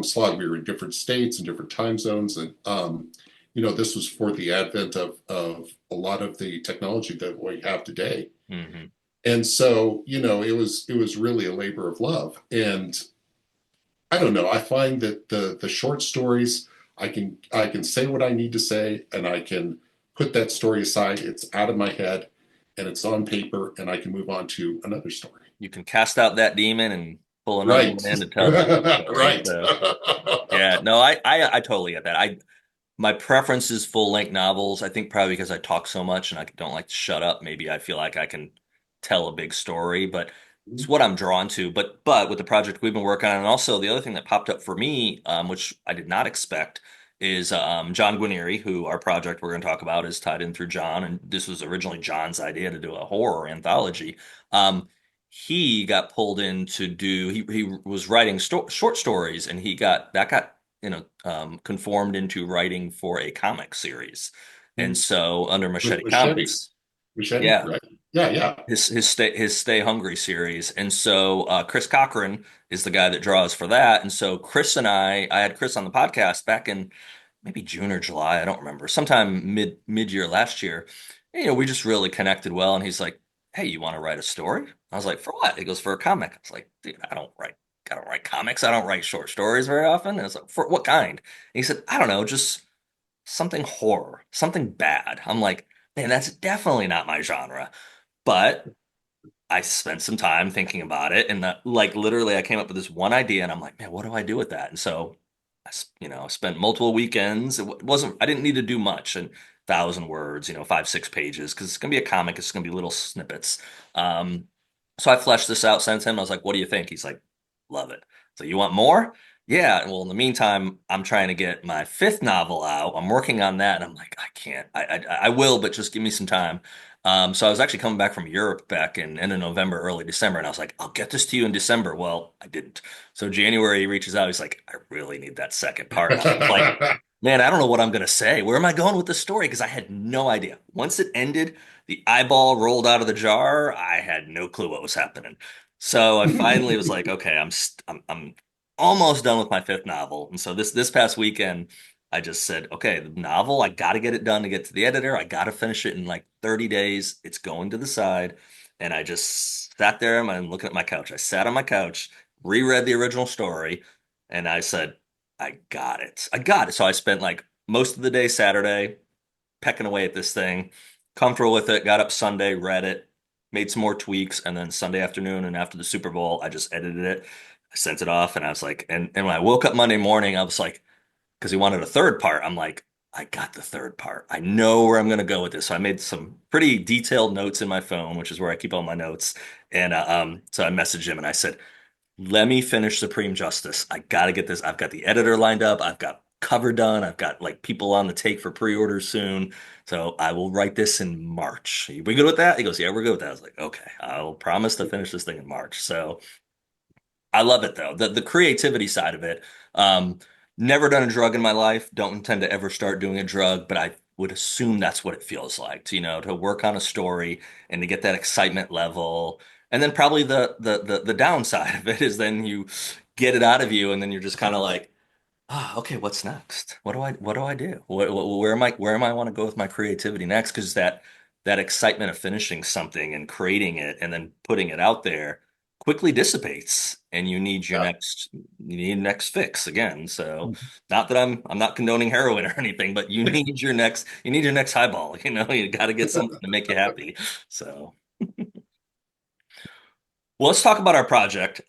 slog. We were in different states and different time zones, and this was for the advent of a lot of the technology that we have today. hmm And so, it was really a labor of love. And I don't know. I find that the short stories I can say what I need to say, and I can put that story aside. It's out of my head, and it's on paper, and I can move on to another story. You can cast out that demon and pull another Right. one in to tell that new story. Right. So yeah, no, I totally get that. My preference is full length novels. I think probably because I talk so much and I don't like to shut up. Maybe I feel like I can tell a big story, but it's what I'm drawn to. But with the project we've been working on, and also the other thing that popped up for me, which I did not expect, is John Guarnieri, who our project we're going to talk about is tied in through John, and this was originally John's idea to do a horror anthology. He got pulled in to do. He was writing short stories, and he got conformed into writing for a comic series. And so under With Machete machete, Comics, machete, yeah, right? Yeah, yeah. his Stay Hungry series. And so Chris Cochran is the guy that draws for that. And so Chris and I had Chris on the podcast back in maybe June or July, I don't remember, sometime mid-year last year. And, we just really connected well. And he's like, "Hey, you want to write a story?" I was like, "For what?" He goes, "For a comic." I was like, "Dude, I don't write comics. I don't write short stories very often." And I was like, "For what kind?" And he said, "I don't know, just something horror, something bad." I'm like, "Man, that's definitely not my genre." But I spent some time thinking about it, and like literally, I came up with this one idea, and I'm like, "Man, what do I do with that?" And so, spent multiple weekends. Wasn't I didn't need to do much, and 1,000 words, 5, 6 pages, because it's gonna be a comic. It's gonna be little snippets. Um, so I fleshed this out, sent him. I was like, "What do you think?" He's like, "Love it." So you want more? Yeah. Well, in the meantime, I'm trying to get my fifth novel out. I'm working on that, and I'm like, I can't. I will, but just give me some time. So I was actually coming back from Europe back in end of November, early December, and I was like, "I'll get this to you in December." Well, I didn't. So January he reaches out. He's like, "I really need that second part." And I was like, "Man, I don't know what I'm gonna say. Where am I going with the story?" Because I had no idea. Once it ended, the eyeball rolled out of the jar. I had no clue what was happening. So I finally was like, "Okay, I'm almost done with my fifth novel." And so this past weekend. I just said, okay, the novel, I got to get it done to get to the editor. I got to finish it in like 30 days. It's going to the side. And I just sat there and I'm looking at my couch. I sat on my couch, reread the original story, and I said, I got it. I got it. So I spent like most of the day Saturday pecking away at this thing, comfortable with it, got up Sunday, read it, made some more tweaks, and then Sunday afternoon and after the Super Bowl, I just edited it. I sent it off and I was like, and when I woke up Monday morning, I was like, because he wanted a third part. I'm like, I got the third part. I know where I'm going to go with this. So I made some pretty detailed notes in my phone, which is where I keep all my notes. And so I messaged him and I said, let me finish Supreme Justice. I got to get this. I've got the editor lined up. I've got cover done. I've got like people on the take for pre-order soon. So I will write this in March. We good with that? He goes, yeah, we're good with that. I was like, okay, I'll promise to finish this thing in March. So I love it though. The creativity side of it. Um, Never done a drug in my life. Don't intend to ever start doing a drug, but I would assume that's what it feels like to work on a story and to get that excitement level. And then probably the downside of it is then you get it out of you and then you're just kind of like, okay, what's next? What do I do? Where am I want to go with my creativity next? Because that excitement of finishing something and creating it and then putting it out there quickly dissipates, and Yeah. you need next fix again. So not that I'm not condoning heroin or anything, but you need your next highball. You got to get something to make you happy. So well, let's talk about our project.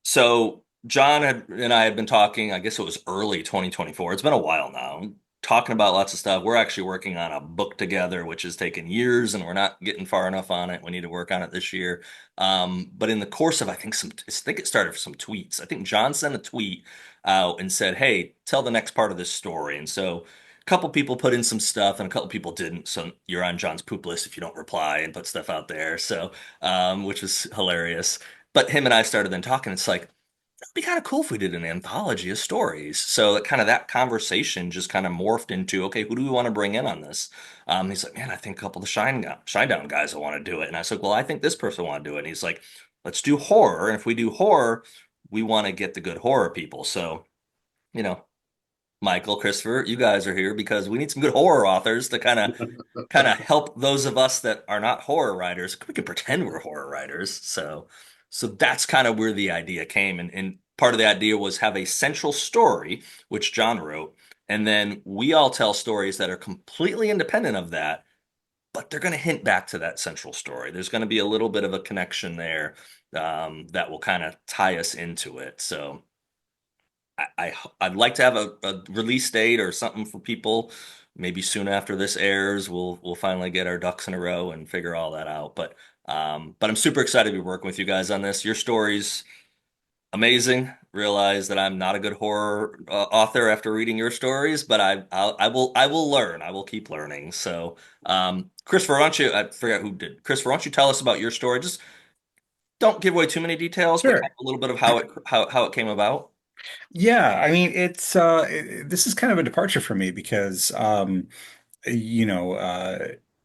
So and I had been talking, I guess it was early 2024. It's been a while now, talking about lots of stuff. We're actually working on a book together, which has taken years, and we're not getting far enough on it. We need to work on it this year. But in the course of, I think it started with some tweets. I think John sent a tweet out and said, "Hey, tell the next part of this story." And so a couple people put in some stuff, and a couple people didn't. So you're on John's poop list if you don't reply and put stuff out there. So, which was hilarious. But him and I started then talking. It's like, it'd be kind of cool if we did an anthology of stories. So that conversation just kind of morphed into, okay, who do we want to bring in on this? He's like, man, I think a couple of the Shinedown guys will want to do it. And I said, well, I think this person will want to do it. And he's like, let's do horror. And if we do horror, we want to get the good horror people. So, you know, Michael, Christopher, you guys are here because we need some good horror authors to kind of help those of us that are not horror writers. We can pretend we're horror writers. So that's kind of where the idea came. And part of the idea was have a central story, which John wrote, and then we all tell stories that are completely independent of that, but they're going to hint back to that central story. There's going to be a little bit of a connection there that will kind of tie us into it. So I'd like to have a release date or something for people. Maybe soon after this airs, we'll finally get our ducks in a row and figure all that out. But I'm super excited to be working with you guys on this. Your story's amazing. Realize that I'm not a good horror author after reading your stories, but I will learn. I will keep learning. So, Christopher, why don't you? I forgot who did. Christopher, why don't you tell us about your story? Just don't give away too many details, but kind Sure. of a little bit of how it came about. Yeah, I mean, this is kind of a departure for me because you know,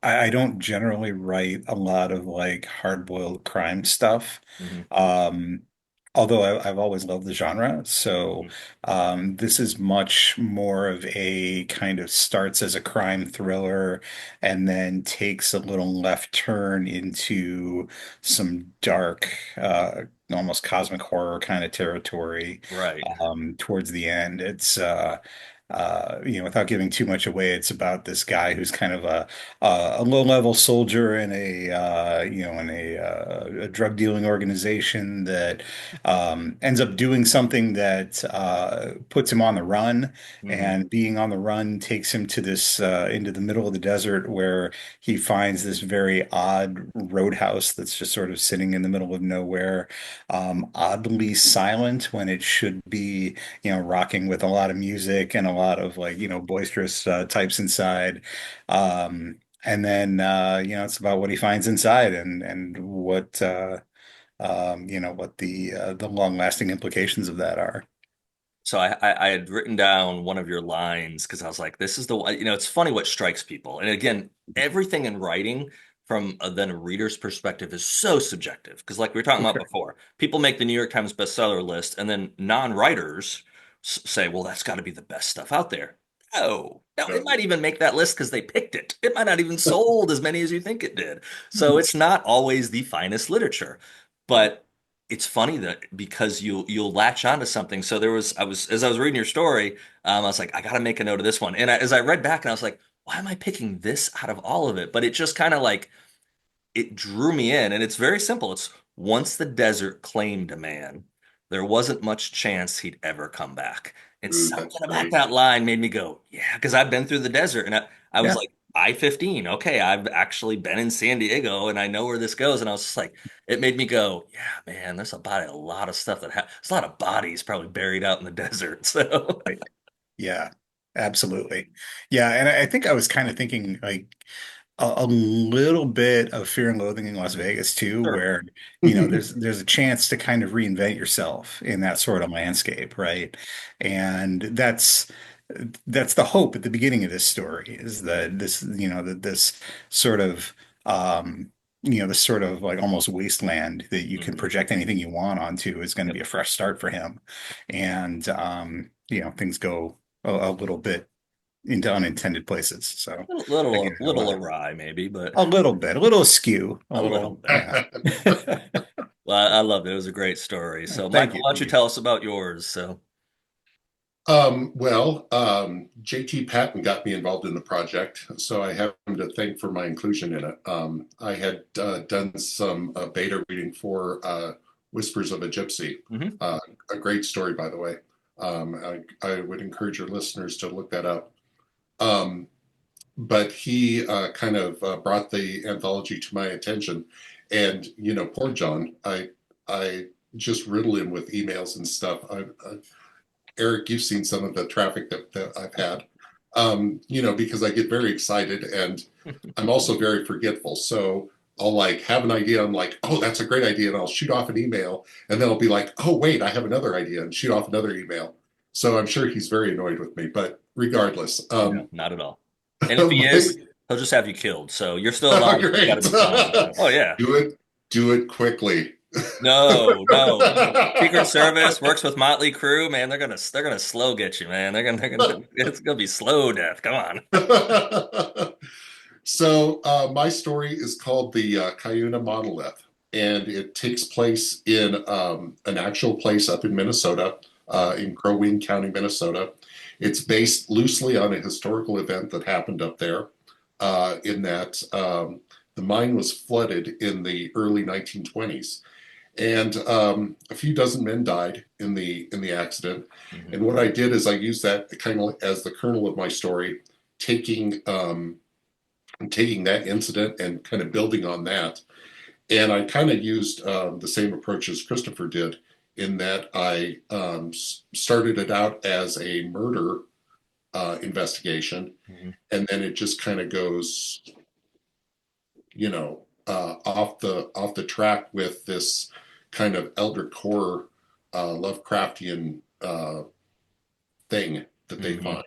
I don't generally write a lot of like hard-boiled crime stuff. Hmm. Um, although I've always loved the genre. So Hmm. this is much more of a kind of starts as a crime thriller and then takes a little left turn into some dark, almost cosmic horror kind of territory Right. towards the end. Without giving too much away, it's about this guy who's kind of a low-level soldier in a drug dealing organization that ends up doing something that puts him on the run, Hmm. and being on the run takes him to this into the middle of the desert where he finds this very odd roadhouse that's just sort of sitting in the middle of nowhere, oddly silent when it should be rocking with a lot of music and a lot of like, boisterous types inside. And then it's about what he finds inside and what the long-lasting implications of that are. So I had written down one of your lines because I was like, this is the one, it's funny what strikes people. And again, everything in writing from then a reader's perspective is so subjective. Because like we were talking about Okay. before, people make the New York Times bestseller list and then non-writers say, well, that's got to be the best stuff out there. No, no, it No. might even make that list because they picked it. It might not even sold as many as you think it did. So it's not always the finest literature. But it's funny that because you'll latch onto something. So as I was reading your story, I was like, I got to make a note of this one. And as I read back, and I was like, why am I picking this out of all of it? But it just kind of like it drew me in, and it's very simple. It's once the desert claimed a man, there wasn't much chance he'd ever come back. And Ooh, that's something about great. that line made me go, yeah, because I've been through the desert, and I was Yeah. like, I-15. Okay, I've actually been in San Diego, and I know where this goes. And I was just like, it made me go, yeah, man, there's about a lot of stuff there's a lot of bodies probably buried out in the desert. So, Right. Yeah, absolutely. Yeah, and I think I was kind of thinking like a little bit of Fear and Loathing in Las Vegas too, sure. where there's a chance to kind of reinvent yourself in that sort of landscape, right? And that's the hope at the beginning of this story is that this sort of this sort of like almost wasteland that you can Mhm. project anything you want onto is going to be a fresh start for him, and things go a little bit into unintended places. So again, Little awry, maybe, but a little bit, a little askew, a a little little, bit. yeah. Well, I loved it. It was a great story. So, Thank Michael, you. why don't Thank you you. tell us about yours? So, JT Patton got me involved in the project, so I have him to thank for my inclusion in it. I had done some beta reading for Whispers of a Gypsy, mhm. a great story, by the way. I would encourage your listeners to look that up. Um, but he kind of brought the anthology to my attention, and poor John, I just riddle him with emails and stuff. Eric, you've seen some of the traffic that I've had, because I get very excited and I'm also very forgetful. So I'll like have an idea. I'm like, oh, that's a great idea. And I'll shoot off an email. And then I'll be like, oh, wait, I have another idea and shoot off another email. So I'm sure he's very annoyed with me. But regardless, No, not at all. And if he is, my, he'll just have you killed. So you're still alive. So you got great. to be fine. So, oh yeah. Do it quickly. No, no. Secret Service works with Motley Crue, man. They're gonna slow get you, man. They're gonna it's gonna be slow death. Come on. So my story is called the Cuyuna Monolith, and it takes place in an actual place up in Minnesota, in Crow Wing County, Minnesota. It's based loosely on a historical event that happened up there, in that the mine was flooded in the early 1920s, and a few dozen men died in the accident. Hmm. And what I did is I used that kind of as the kernel of my story, taking taking that incident and kind of building on that. And I kind of used the same approach as Christopher did, in that I started it out as a murder investigation, Hmm. and then it just kind of goes, off the track with this kind of elder core Lovecraftian thing that they Hmm. find.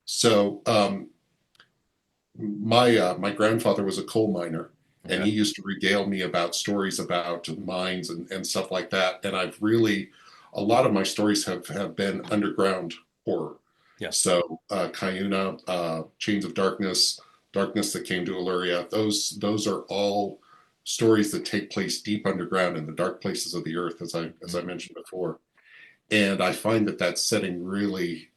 So my grandfather was a coal miner, and Okay. he used to regale me about stories about mines and stuff like that. And I've really, a lot of my stories have been underground horror. Yeah. So Cuyuna, Chains of Darkness, Darkness That Came to Illyria, those are all stories that take place deep underground in the dark places of the earth, as I mentioned before. And I find that that setting really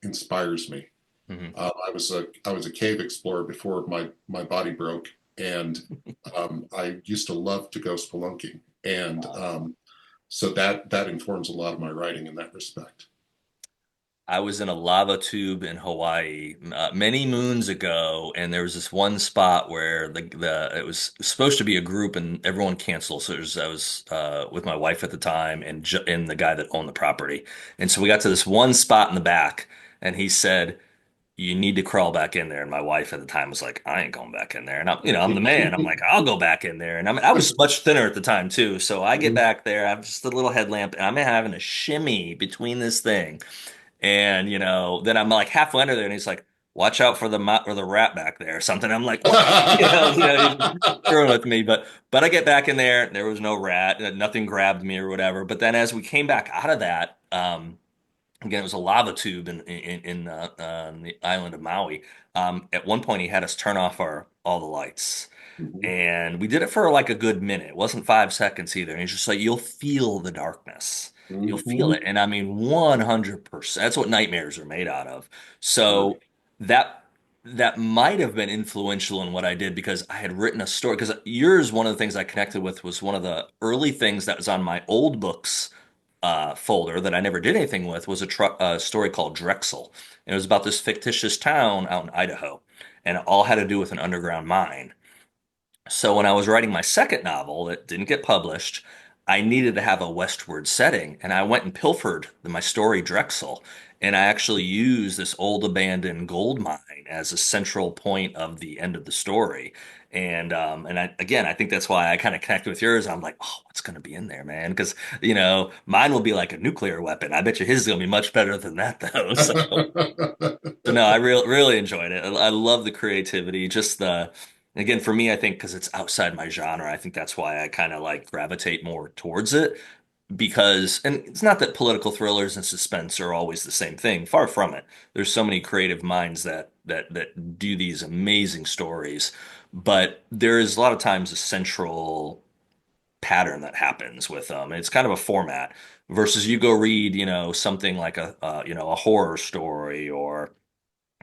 inspires me. Hmm. I was a cave explorer before my body broke, and I used to love to go spelunking, and so that informs a lot of my writing in that respect. I was in a lava tube in Hawaii many moons ago, and there was this one spot where the it was supposed to be a group, and everyone canceled. So I was with my wife at the time, and the guy that owned the property, and so we got to this one spot in the back, and he said, "You need to crawl back in there." And my wife at the time was like, "I ain't going back in there." And I'm the man. I'm like, "I'll go back in there." And I was much thinner at the time too, so I get back there. I have just a little headlamp, and I'm having a shimmy between this thing. And then I'm like halfway under there, and he's like, "Watch out for the or the rat back there," or something. I'm like, "What?" He's just screwing with me. But I get back in there. There was no rat. Nothing grabbed me or whatever. But then as we came back out of that, again, it was a lava tube in the island of Maui. At one point, he had us turn off our all the lights. Mhm, And we did it for like a good minute. It wasn't 5 seconds either. And he's just like, you'll feel the darkness. You'll feel mhm. it. And I mean, 100%. That's what nightmares are made out of. Sure. So that that might have been influential in what I did because I had written a story. Because yours, one of the things I connected with was one of the early things that was on my old books folder that I never did anything with was a story called Drexel. And it was about this fictitious town out in Idaho. And it all had to do with an underground mine. So when I was writing my second novel that didn't get published, I needed to have a westward setting, and I went and pilfered my story Drexel, and I actually used this old abandoned gold mine as a central point of the end of the story. And I think that's why I kind of connected with yours. I'm like, oh, what's going to be in there, man? Because mine will be like a nuclear weapon. I bet you his is going to be much better than that, though. So no, I really enjoyed it. I love the creativity. Just again, for me, I think because it's outside my genre, I think that's why I kind of like gravitate more towards it. And it's not that political thrillers and suspense are always the same thing. Far from it. There's so many creative minds that do these amazing stories, but there is a lot of times a central pattern that happens with them. It's kind of a format versus you go read, something like a horror story or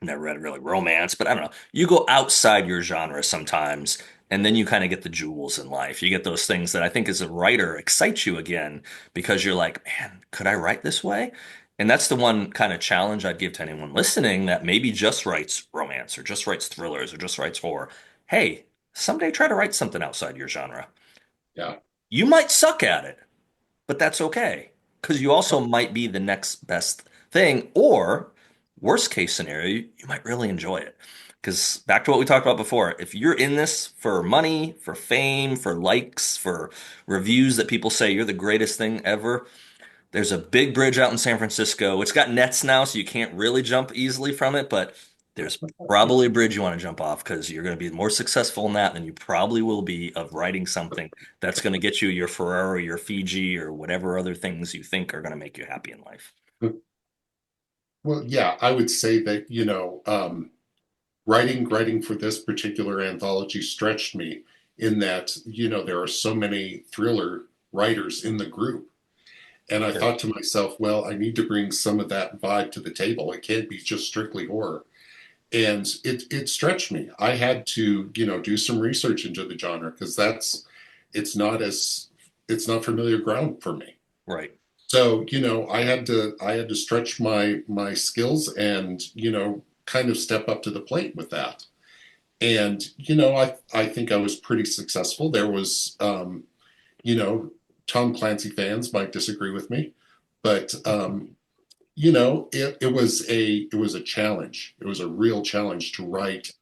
never read really romance, but I don't know. You go outside your genre sometimes, and then you kind of get the jewels in life. You get those things that I think as a writer excite you again because you're like, man, could I write this way? And that's the one kind of challenge I'd give to anyone listening that maybe just writes romance or just writes thrillers or just writes horror. Hey, someday try to write something outside your genre. Yeah. You might suck at it, but that's okay because you also might be the next best thing, or worst case scenario, you might really enjoy it. Because back to what we talked about before, if you're in this for money, for fame, for likes, for reviews that people say you're the greatest thing ever, there's a big bridge out in San Francisco. It's got nets now, so you can't really jump easily from it, but there's probably a bridge you want to jump off because you're going to be more successful in that than you probably will be of writing something that's going to get you your Ferrari, your Fiji, or whatever other things you think are going to make you happy in life. Well, yeah, I would say that, writing for this particular anthology stretched me in that, there are so many thriller writers in the group. And I Sure. thought to myself, well, I need to bring some of that vibe to the table. It can't be just strictly horror. And it stretched me. I had to, do some research into the genre because it's not as it's not familiar ground for me. Right. So, I had to stretch my skills and, kind of step up to the plate with that. And, I think I was pretty successful. There was you know, Tom Clancy fans might disagree with me, but it was a challenge. It was a real challenge to write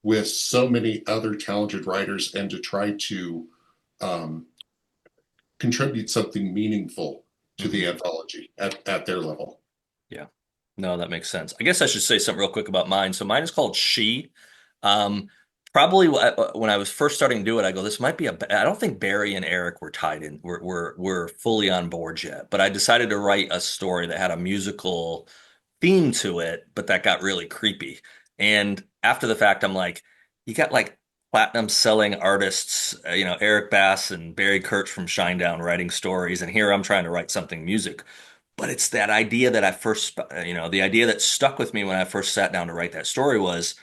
with so many other talented writers and to try to um, contribute something meaningful to Hmm. the anthology at their level. Yeah. No, that makes sense. I guess I should say something real quick about mine. So mine is called She. Um, Probably when I was first starting to do it, I go, this might be I don't think Barry and Eric were tied in. We're fully on board yet. But I decided to write a story that had a musical theme to it, but that got really creepy. And after the fact, I'm like, you got like platinum selling artists, Eric Bass and Barry Kurtz from Shinedown writing stories, and here I'm trying to write something music. But it's that idea that the idea that stuck with me when I first sat down to write that story was,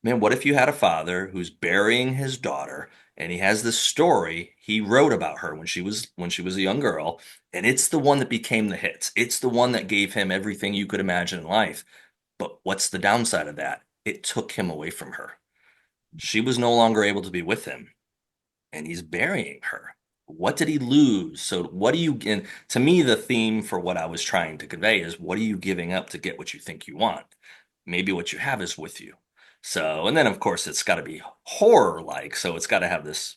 man, what if you had a father who's burying his daughter and he has this story he wrote about her when she was a young girl, and it's the one that became the hits. It's the one that gave him everything you could imagine in life. But what's the downside of that? It took him away from her. She was no longer able to be with him, and he's burying her. What did he lose? So what do you, and to me, the theme for what I was trying to convey is, what are you giving up to get what you think you want? Maybe what you have is with you. So, and then of course it's got to be horror like. So it's got to have this,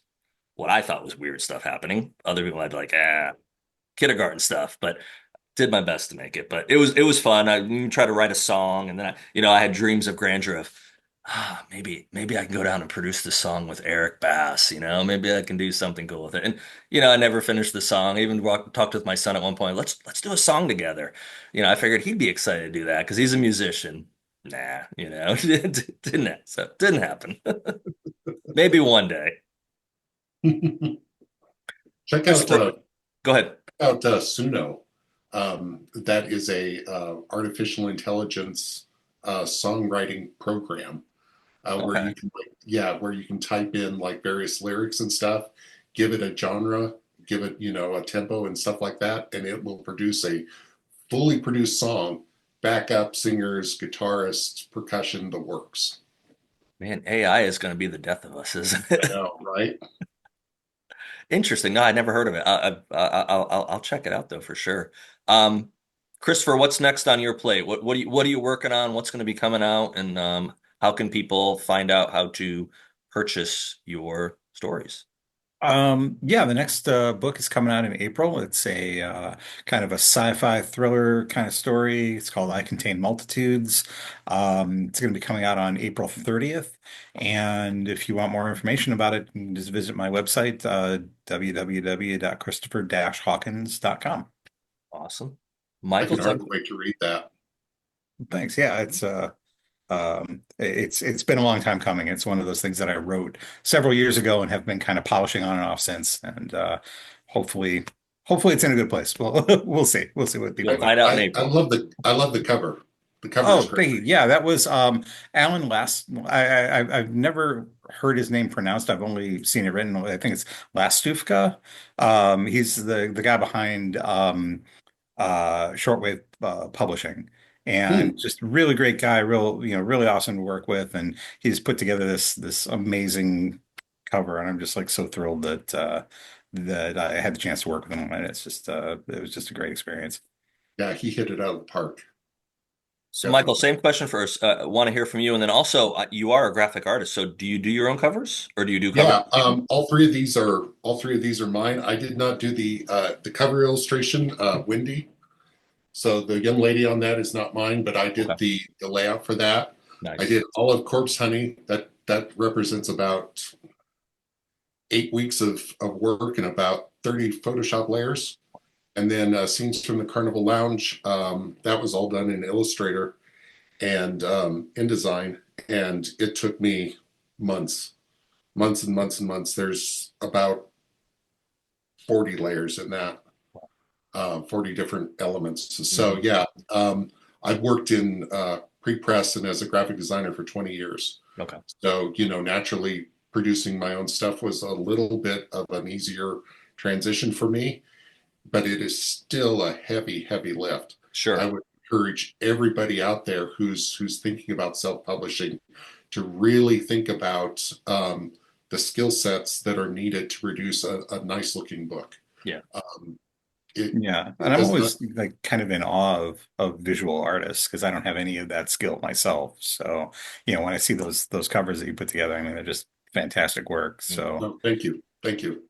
what I thought was weird stuff happening. Other people had like, kindergarten stuff, but did my best to make it. But it was fun. I tried to write a song, and then I had dreams of grandeur of, maybe I can go down and produce the song with Eric Bass. Maybe I can do something cool with it. And I never finished the song. I even talked with my son at one point. Let's do a song together. I figured he'd be excited to do that because he's a musician. Nah, didn't happen. Maybe one day. Check out Christopher, go ahead. Suno. That is a artificial intelligence songwriting program where Okay. you can, where you can type in like various lyrics and stuff, give it a genre, give it, a tempo and stuff like that, and it will produce a fully produced song, backup singers, guitarists, percussion, the works. Man, AI is going to be the death of us, isn't I it? know, right? Interesting. No, I never heard of it. I'll check it out though for sure. Um, Christopher, what's next on your plate? What are you working on? What's going to be coming out? And how can people find out how to purchase your stories? Yeah, the next book is coming out in April. It's a kind of a sci-fi thriller kind of story. It's called I Contain Multitudes. It's going to be coming out on April 30th. And if you want more information about it, you can just visit my website, www.christopher-hawkins.com. Awesome. I Michael, can same. hardly wait to read that. Thanks. Yeah, it's been a long time coming. It's one of those things that I wrote several years ago and have been kind of polishing on and off since. And hopefully, hopefully it's in a good place. Well, we'll see. We'll see what people You'll think. find out in I April. love the cover. The cover is Oh, great. thank you. Yeah, that was Alan Last. I've never heard his name pronounced. I've only seen it written. I think it's Lastufka. He's the guy behind Shortwave Publishing, Hmm. and just really great guy, really awesome to work with, and he's put together this amazing cover, and I'm just like so thrilled that I had the chance to work with him, and it was just a great experience. Yeah, he hit it out of the park. So, Michael, Definitely. same question first. Want to hear from you, and then also, you are a graphic artist. So, do you do your own covers, or do you do covers Yeah, for people? all three of these are mine. I did not do the cover illustration, Wendy. So the young lady on that is not mine, but I Okay, did the layout for that. I nice. did all of Corpse Honey. That represents about 8 weeks of work and about 30 Photoshop layers. And then scenes from the Carnival Lounge. That was all done in Illustrator and InDesign, and it took me months months and months and months. There's about 40 layers in that, 40 different elements. So Hmm. yeah, I've worked in pre-press and as a graphic designer for 20 years. Okay. So, naturally producing my own stuff was a little bit of an easier transition for me, but it is still a heavy, heavy lift. I Sure. would encourage everybody out there who's thinking about self-publishing to really think about the skill sets that are needed to produce a nice looking book. Yeah. Um, it, Yeah, it and I'm does not. always like kind of in awe of visual artists because I don't have any of that skill myself. So, when I see those covers that you put together, I mean, they're just fantastic work. So, No, thank you, thank you.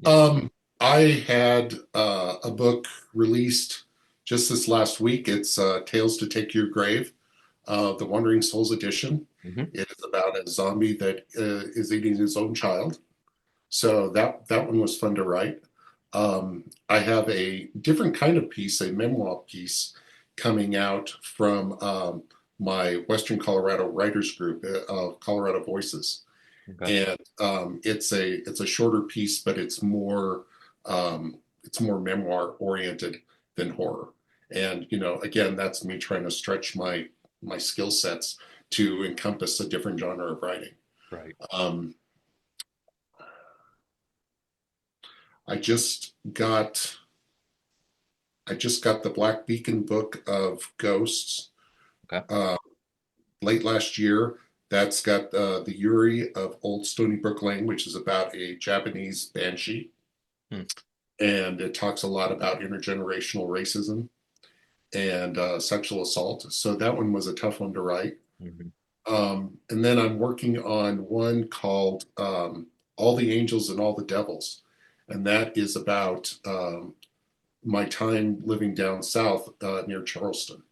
Yeah. Um, I had a book released just this last week. It's Tales to Take Your Grave, the Wandering Souls edition. Hmm. It is about a zombie that is eating his own child. So that one was fun to write. I have a different kind of piece, a memoir piece, coming out from my Western Colorado writers group of Colorado Voices, Okay. and it's a shorter piece, but it's more memoir oriented than horror. And again, that's me trying to stretch my skill sets to encompass a different genre of writing. Right. Um, I just got I just got the Black Beacon book of ghosts Okay. uh, late last year. That's got the Yuri of Old Stony Brook Lane, which is about a Japanese banshee, Hmm. and it talks a lot about intergenerational racism and sexual assault. So that one was a tough one to write. Hmm. And then I'm working on one called All the Angels and All the Devils, and that is about my time living down south near Charleston,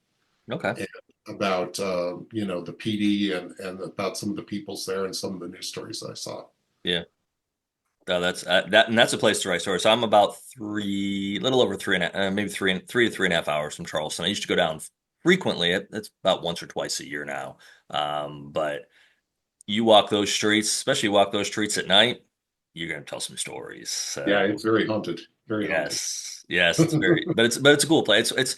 Okay. and about the PD and about some of the peoples there and some of the news stories that I saw. Yeah. That's that, and that's a place to write stories. So I'm about little over three and maybe 3 to 3.5 hours from Charleston. I used to go down frequently. It's about once or twice a year now. But you walk those streets, especially walk those streets at night, you're gonna tell some stories. Yeah, So it's very haunted, very haunted. yes, yes, it's very, but it's a cool place. It's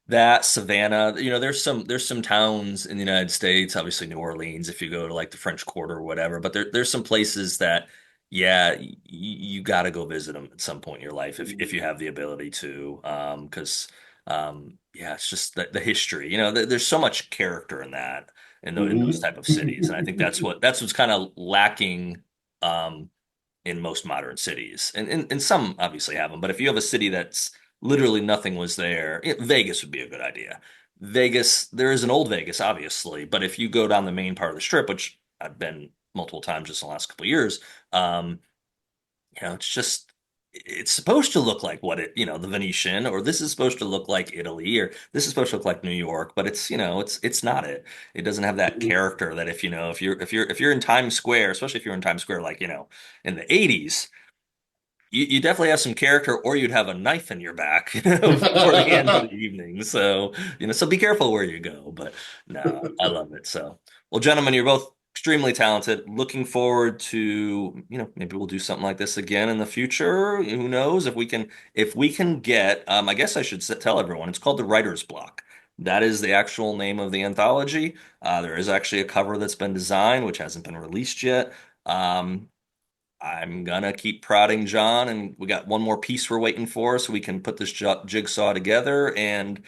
that Savannah. There's some towns in the United States, obviously New Orleans, if you go to like the French Quarter or whatever. But there's some places that, yeah, you got to go visit them at some point in your life if you have the ability to. Because yeah, it's just the history. There's so much character in that in those Mhm. type of cities, and I think that's what's kind of lacking. Um, in most modern cities. And some obviously have them, but if you have a city that's literally nothing was there, Vegas would be a good idea. Vegas, there is an old Vegas, obviously, but if you go down the main part of the strip, which I've been multiple times just in the last couple of years, um, it's supposed to look like the Venetian, or this is supposed to look like Italy, or this is supposed to look like New York, but it's not it. It doesn't have that character that if you're in Times Square, especially if you're in Times Square, like, in the 80s, you definitely have some character, or you'd have a knife in your back, before the end of the evening. So be careful where you go. But no, I love it. So, well, gentlemen, you're both extremely talented. Looking forward to, maybe we'll do something like this again in the future. Who knows if we can get, I guess I should tell everyone it's called the Writer's Block. That is the actual name of the anthology. There is actually a cover that's been designed, which hasn't been released yet. I'm gonna keep prodding John, and we got one more piece we're waiting for, so we can put this jigsaw together, and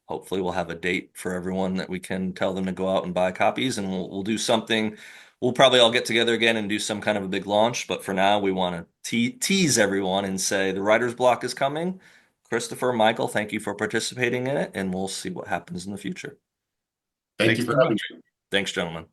hopefully we'll have a date for everyone that we can tell them to go out and buy copies, and we'll do something. We'll probably all get together again and do some kind of a big launch, but for now, we want to tease everyone and say the writer's block is coming. Christopher, Michael, thank you for participating in it, and we'll see what happens in the future. Thank Thanks you so for having much. me. Thanks, gentlemen.